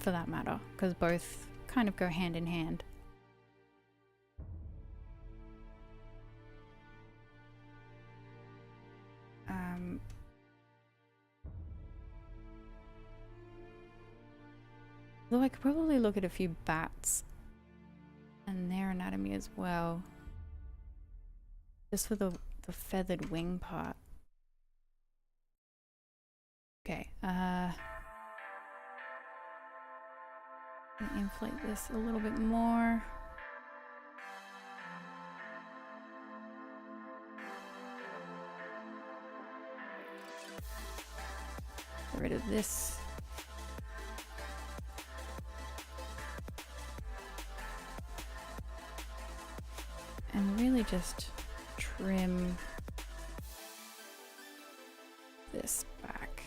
for that matter, because both kind of go hand in hand. Though I could probably look at a few bats and their anatomy as well, just for the feathered wing part. Okay, I'm gonna inflate this a little bit more. Get rid of this. And really just trim this back.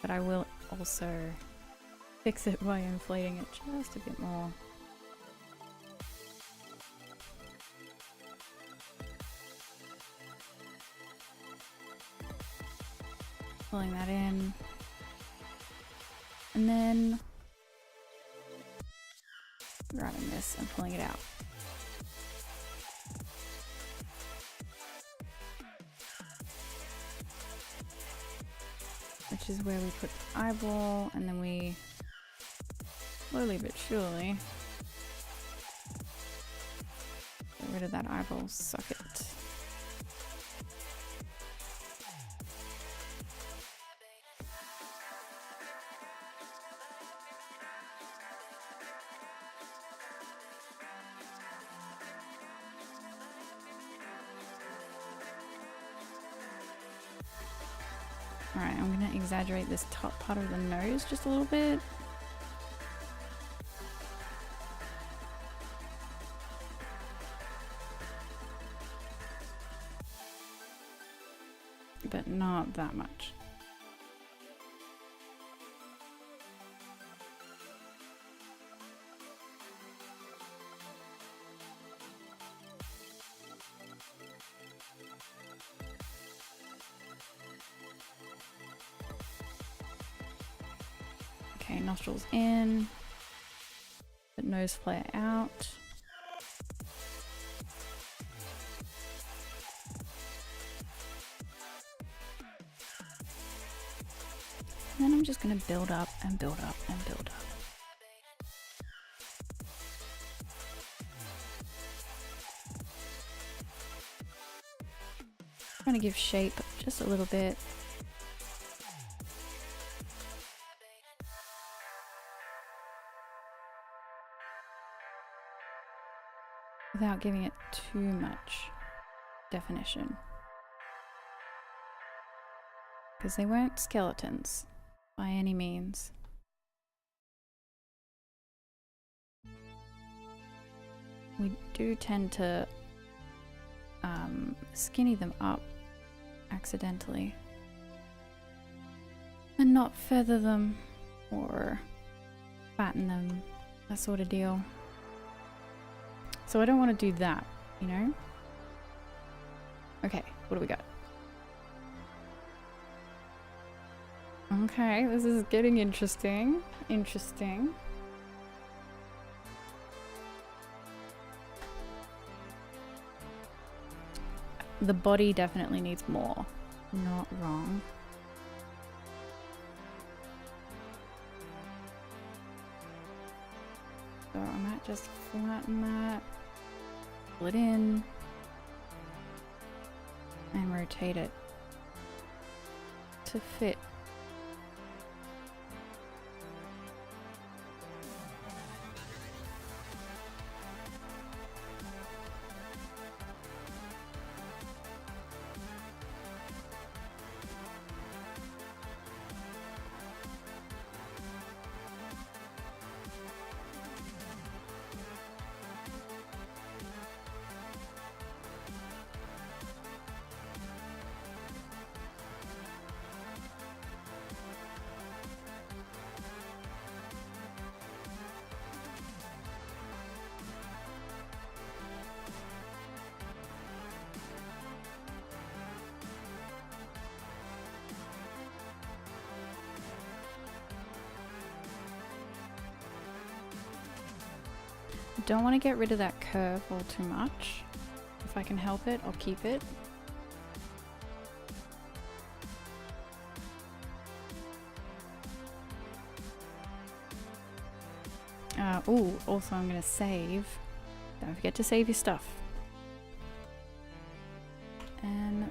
But I will also fix it by inflating it just a bit more. pulling that in. And then grabbing this and pulling it out. Which is where we put the eyeball, and then we slowly but surely get rid of that eyeball socket. Alright, I'm going to exaggerate this top part of the nose just a little bit. But not that much. Okay, nostrils in, but nose flare out. And then I'm just going to build up and build up and build up. I'm going to give shape just a little bit. Without giving it too much definition. Because they weren't skeletons by any means. We do tend to skinny them up accidentally and not feather them or fatten them, that sort of deal. So I don't want to do that, you know? Okay, what do we got? Okay, this is getting interesting. Interesting. The body definitely needs more. Not wrong. So I might just flatten that. Pull it in and rotate it to fit. Don't want to get rid of that curve all too much. If I can help it, I'll keep it. Ooh, also I'm going to save. Don't forget to save your stuff. Anurognathus.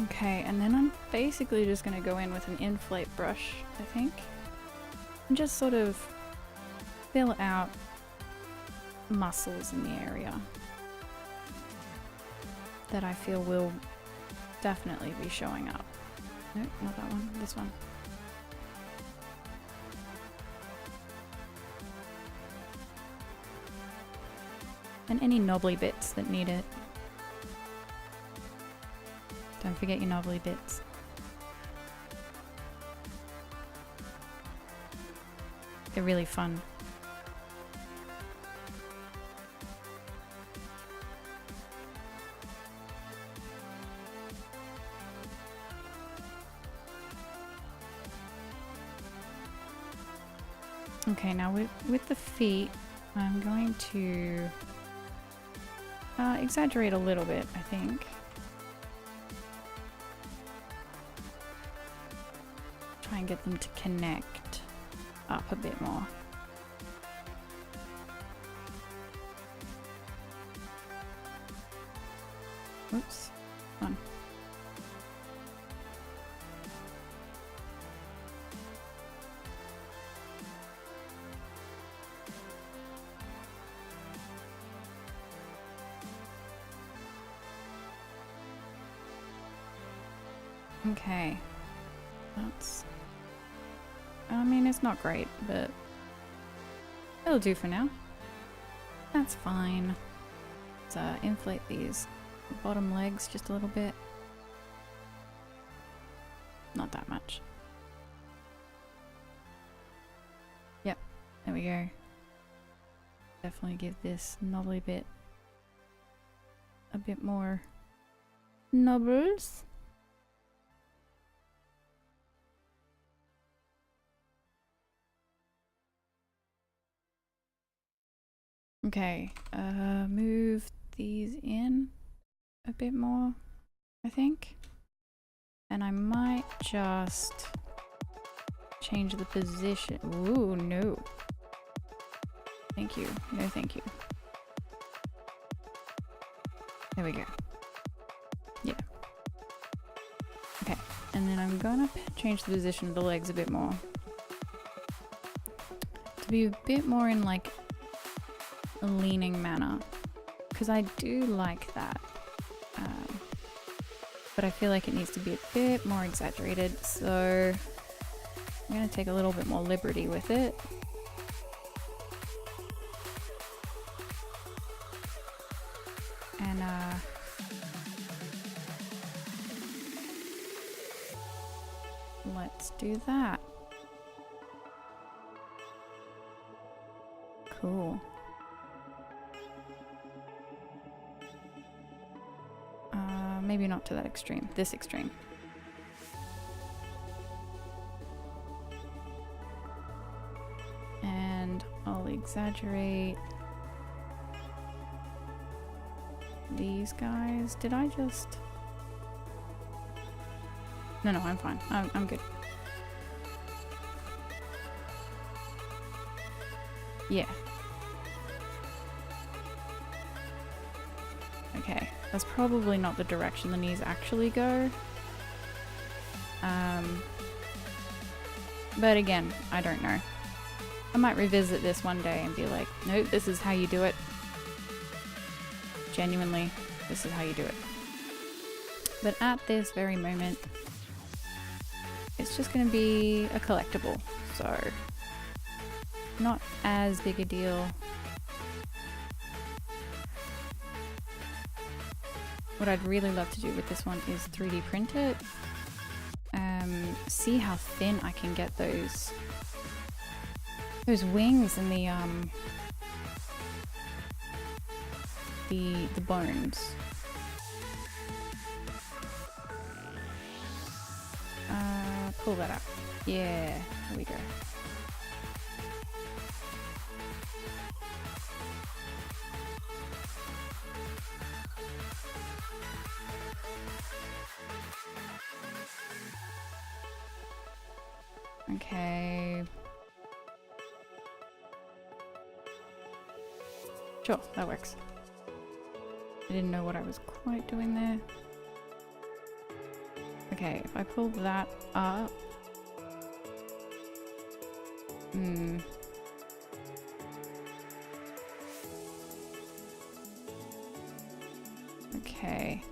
Okay, and then I'm basically just going to go in with an inflate brush, I think, and just sort of fill out muscles in the area that I feel will definitely be showing up. Nope, not that one, this one. And any knobbly bits that need it. Don't forget your knobbly bits. They're really fun. Okay, now with the feet, I'm going to exaggerate a little bit, I think. Try and get them to connect up a bit more. Oops, one. Okay, that's, I mean, it's not great, but it'll do for now. That's fine. Let's inflate these bottom legs just a little bit. Not that much. Yep, there we go. Definitely give this knobbly bit a bit more nubbles. Okay, move these in a bit more, I think. And I might just change the position. Ooh, no. Thank you. No, thank you. There we go. Yeah. Okay, and then I'm gonna change the position of the legs a bit more. To be a bit more in like a leaning manner, because I do like that, but I feel like it needs to be a bit more exaggerated, so I'm going to take a little bit more liberty with it. And let's do that. Cool. Maybe not to that extreme. This extreme. And I'll exaggerate these guys. Did I just... No, I'm fine. I'm good. Yeah. Okay. That's probably not the direction the knees actually go. But again, I don't know. I might revisit this one day and be like, nope, this is how you do it. Genuinely, this is how you do it. But at this very moment, it's just going to be a collectible. So, not as big a deal. What I'd really love to do with this one is 3D print it. See how thin I can get those wings and the bones. Pull that up. Yeah, there we go. Okay. Sure, that works. I didn't know what I was quite doing there. Okay, if I pull that up... Okay.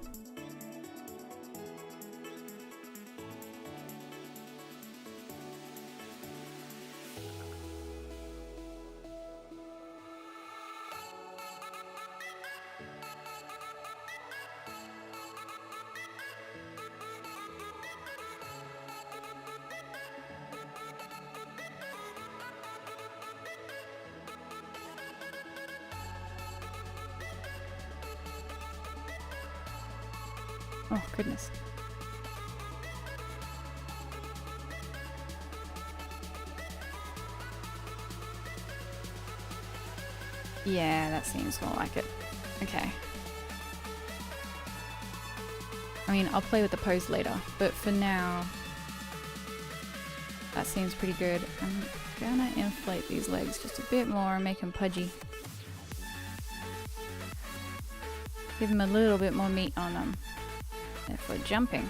Oh, goodness. Yeah, that seems more like it. Okay. I mean, I'll play with the pose later, but for now, that seems pretty good. I'm gonna inflate these legs just a bit more and make them pudgy. Give them a little bit more meat on them. If we're jumping,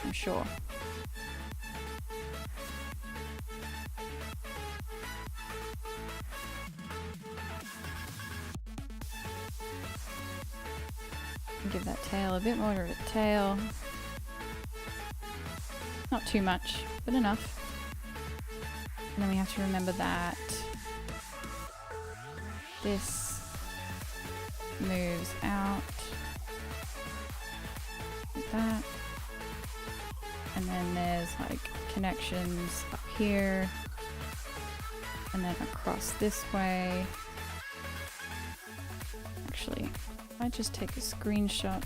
I'm sure. Give that tail a bit more of a tail. Not too much, but enough. And then we have to remember that this moves out like that. And then there's like connections up here and then across this way. Actually, if I just take a screenshot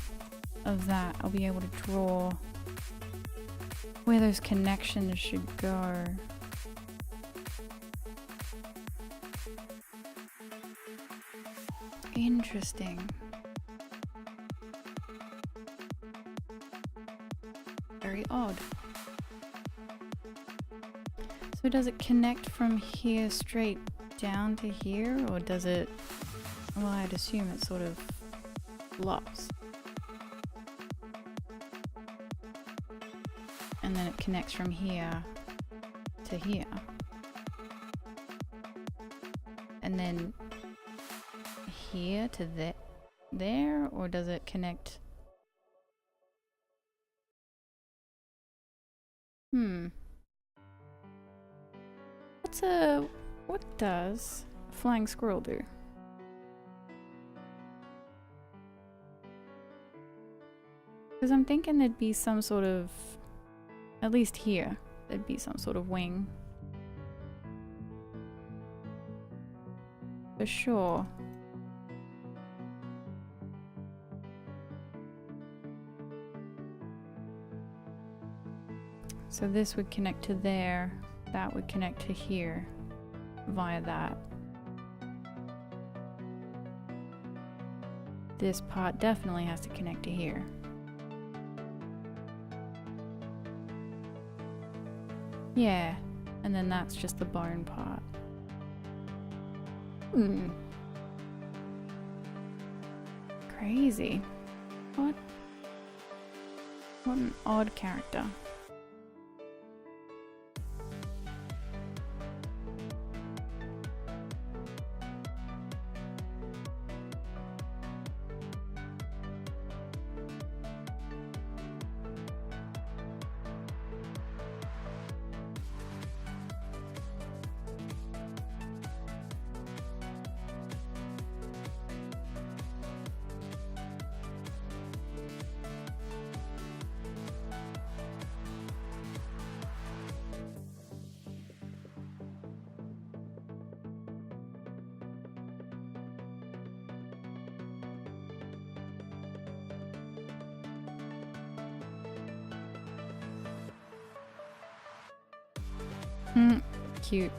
of that, I'll be able to draw where those connections should go. Interesting. Very odd. So does it connect from here straight down to here, or does it... Well, I'd assume it sort of flops. And then it connects from here to here. And then here to there, or does it connect? What does a flying squirrel do? Because I'm thinking there'd be some sort of, at least here, there'd be some sort of wing. For sure. So this would connect to there, that would connect to here via that. This part definitely has to connect to here. Yeah, and then that's just the bone part. Crazy. What an odd character. Cute.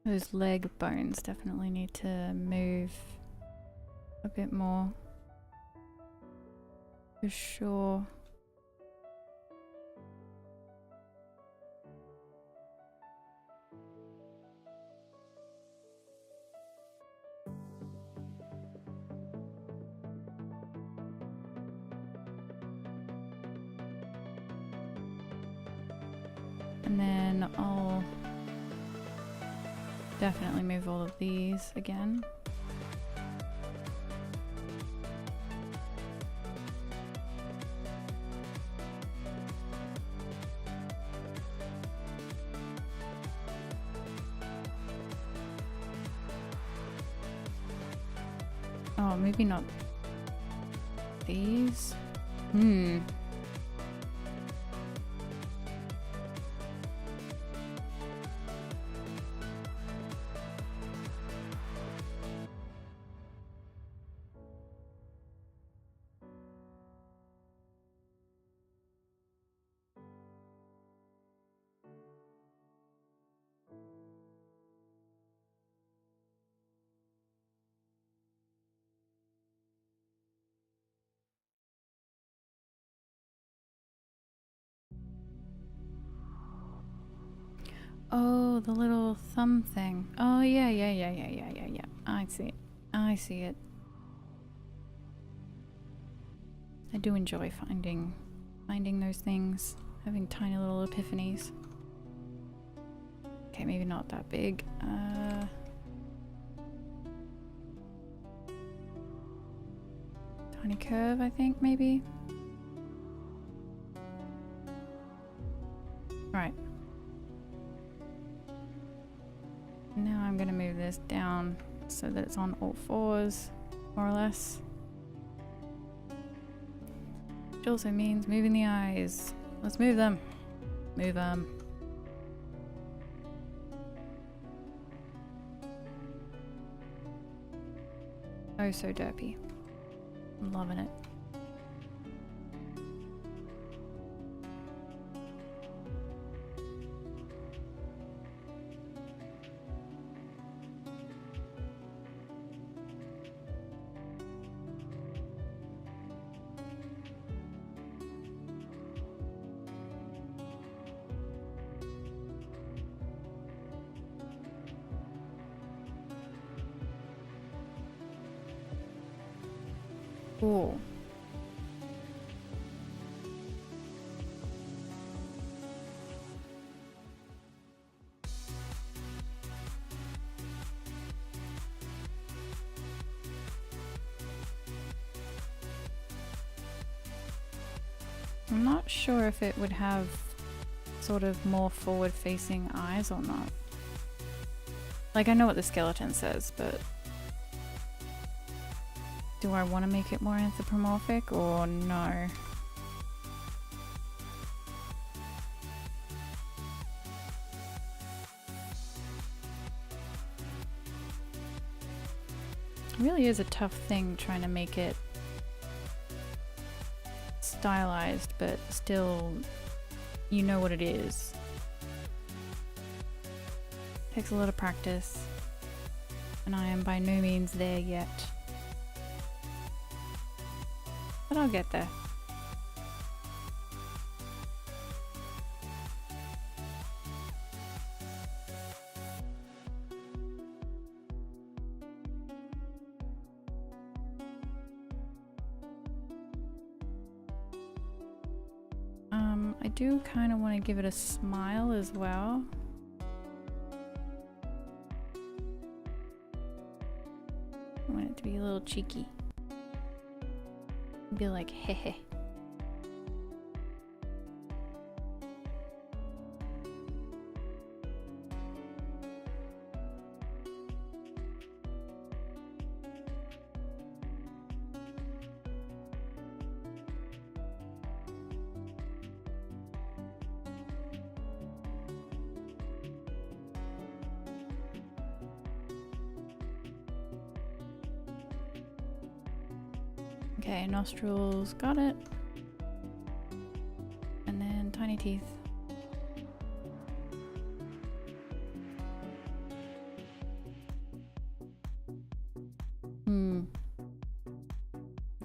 Those leg bones definitely need to move a bit more, for sure. And then I'll definitely move all of these again. Oh, maybe not these. Oh, the little thumb thing. Oh, yeah. I see it. I see it. I do enjoy finding those things, having tiny little epiphanies. Okay, maybe not that big. Tiny curve, I think, maybe. Right. Now I'm gonna move this down so that it's on all fours, more or less. Which also means moving the eyes. Let's move them. Move them. Oh, so derpy. I'm loving it. Cool. I'm not sure if it would have sort of more forward-facing eyes or not. Like, I know what the skeleton says, but do I want to make it more anthropomorphic or no? It really is a tough thing trying to make it stylized, but still, you know what it is. Takes a lot of practice, and I am by no means there yet. But I'll get there. I do kind of want to give it a smile as well. I want it to be a little cheeky. Be like, heh. Okay, nostrils, got it. And then tiny teeth.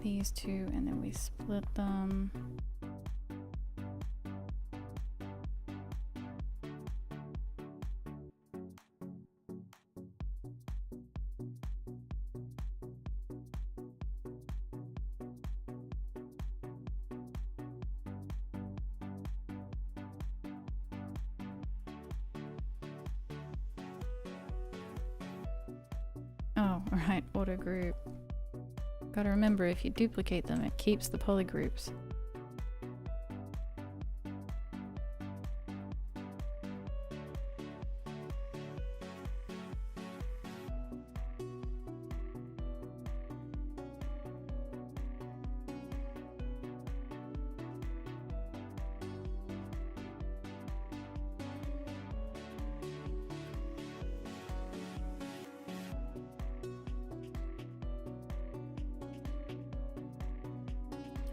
These two, and then we split them. Oh, right, auto group. Gotta remember, if you duplicate them, it keeps the polygroups.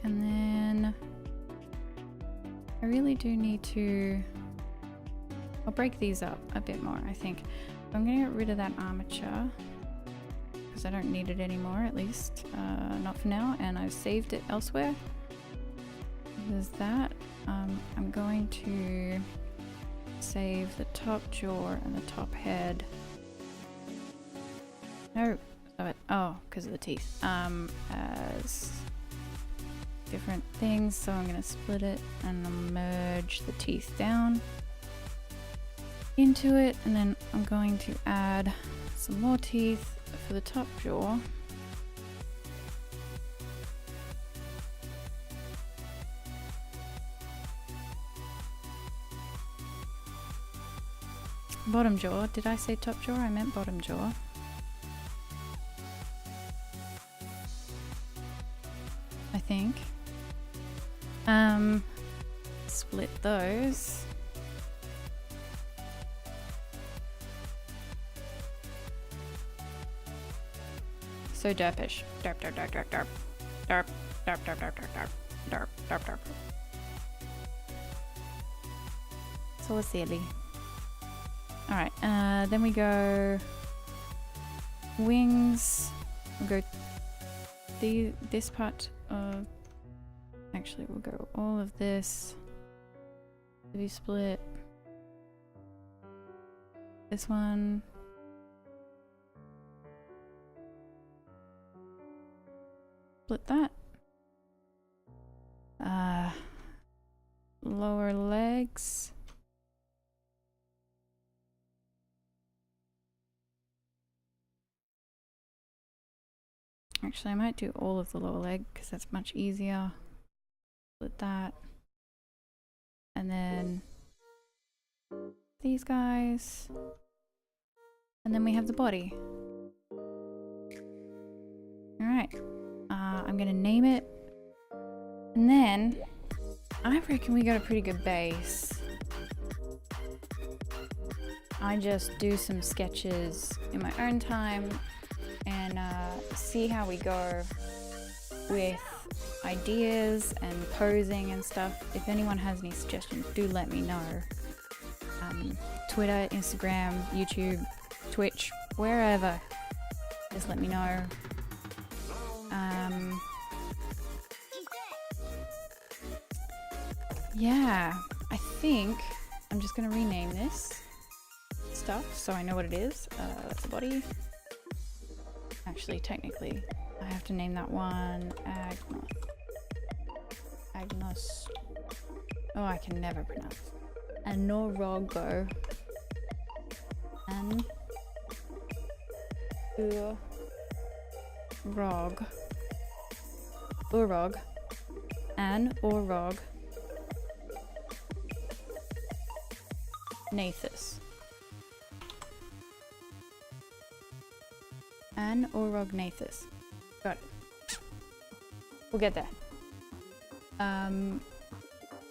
And then I really do need to... I'll break these up a bit more, I think. I'm gonna get rid of that armature because I don't need it anymore, at least not for now, and I've saved it elsewhere. There's that. I'm going to save the top jaw and the top head. No, stop it. Oh, because of the teeth. As different things, so I'm gonna split it and merge the teeth down into it, and then I'm going to add some more teeth for the top jaw. Bottom jaw. Did I say top jaw? I meant bottom jaw. I think. Split those. So derpish. Derp, derp, derp, derp, derp. Derp, derp, derp, derp, derp, derp, derp, derp. So silly. Alright, then we go wings. We'll go this part of... Actually, we'll go all of this to be split. This one. Split that. Lower legs. Actually, I might do all of the lower leg because that's much easier. Split that. And then these guys. And then we have the body. Alright. I'm gonna name it. And then I reckon we got a pretty good base. I just do some sketches in my own time and see how we go with ideas and posing and stuff. If anyone has any suggestions, do let me know. Twitter, Instagram, YouTube, Twitch, wherever, just let me know. Yeah, I think I'm just gonna rename this stuff so I know what it is. That's the body. Actually, technically, I have to name that one Agnos. Oh, I can never pronounce. Anorogo. Anurognathus. Anurognathus. Got it. We'll get there.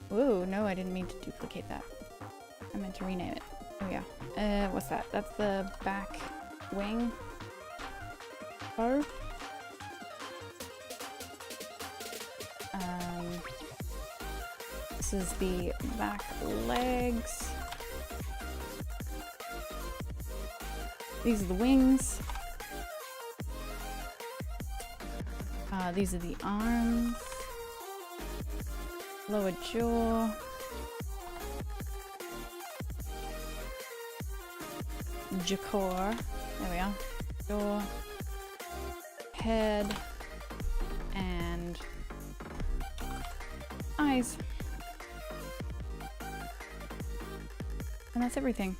Whoa, no, I didn't mean to duplicate that. I meant to rename it. Oh yeah. What's that? That's the back wing. Oh. This is the back legs. These are the wings. These are the arms. Lower jaw. Jakor. There we are. Jaw. Head. And eyes. And that's everything.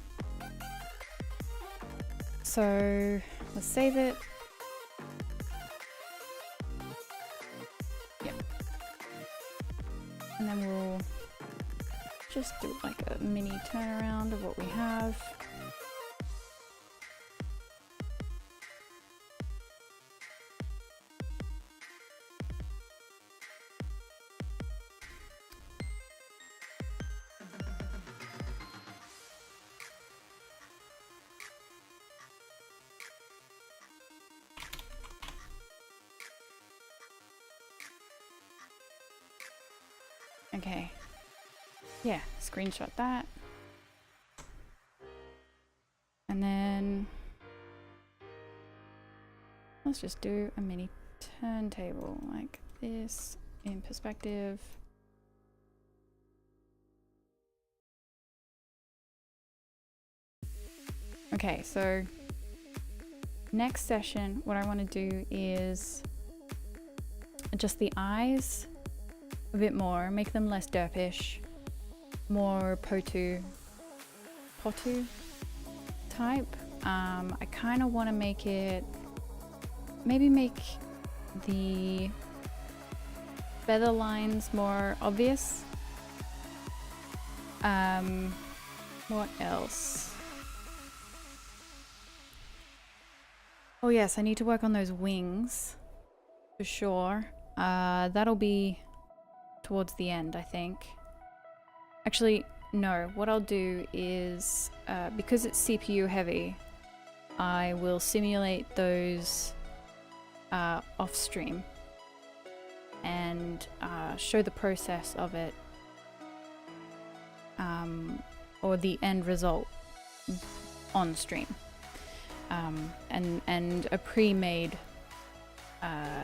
So let's save it. Yep. And then we'll just do like a mini turnaround of what we have. Okay. Yeah, screenshot that. And then let's just do a mini turntable like this in perspective. Okay, so next session, what I want to do is adjust the eyes a bit more, make them less derpish, more potu type. I kind of want to make it, maybe make the feather lines more obvious. What else? Oh yes, I need to work on those wings for sure. That'll be towards the end, I think. Actually, no, what I'll do is, because it's CPU heavy, I will simulate those off stream and show the process of it, or the end result on stream, and a pre-made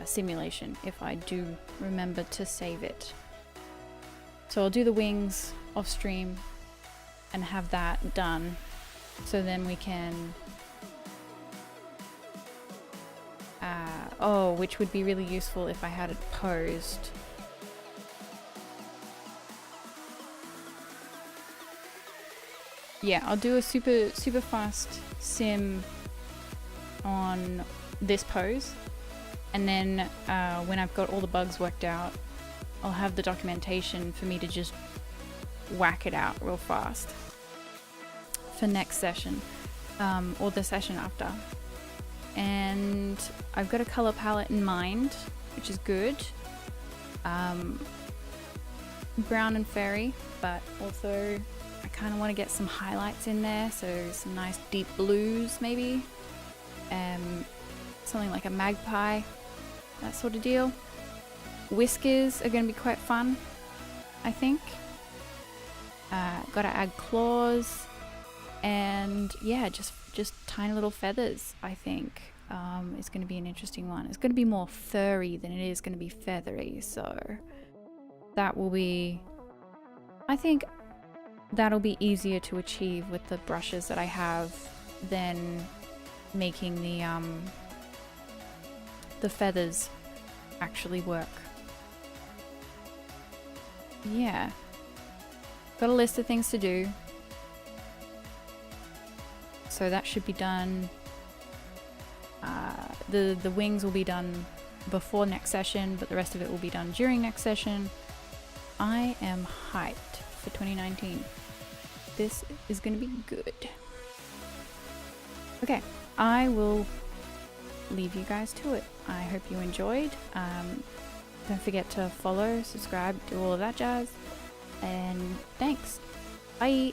simulation if I do remember to save it. So I'll do the wings off stream and have that done, so then we can which would be really useful if I had it posed. Yeah, I'll do a super fast sim on this pose, and then when I've got all the bugs worked out, I'll have the documentation for me to just whack it out real fast for next session, or the session after. And I've got a color palette in mind, which is good. Brown and fairy, but also I kind of want to get some highlights in there, so some nice deep blues maybe, something like a magpie, that sort of deal. Whiskers are going to be quite fun, I think. Gotta add claws, and yeah, just tiny little feathers, I think. Is going to be an interesting one. It's going to be more furry than it is going to be feathery, so that will be, I think that'll be easier to achieve with the brushes that I have than making the feathers actually work. Yeah, got a list of things to do, so that should be done. The wings will be done before next session, but the rest of it will be done during next session. I am hyped for 2019. This is going to be good. Okay, I will leave you guys to it. I hope you enjoyed. Don't forget to follow, subscribe, do all of that jazz. And thanks. Bye.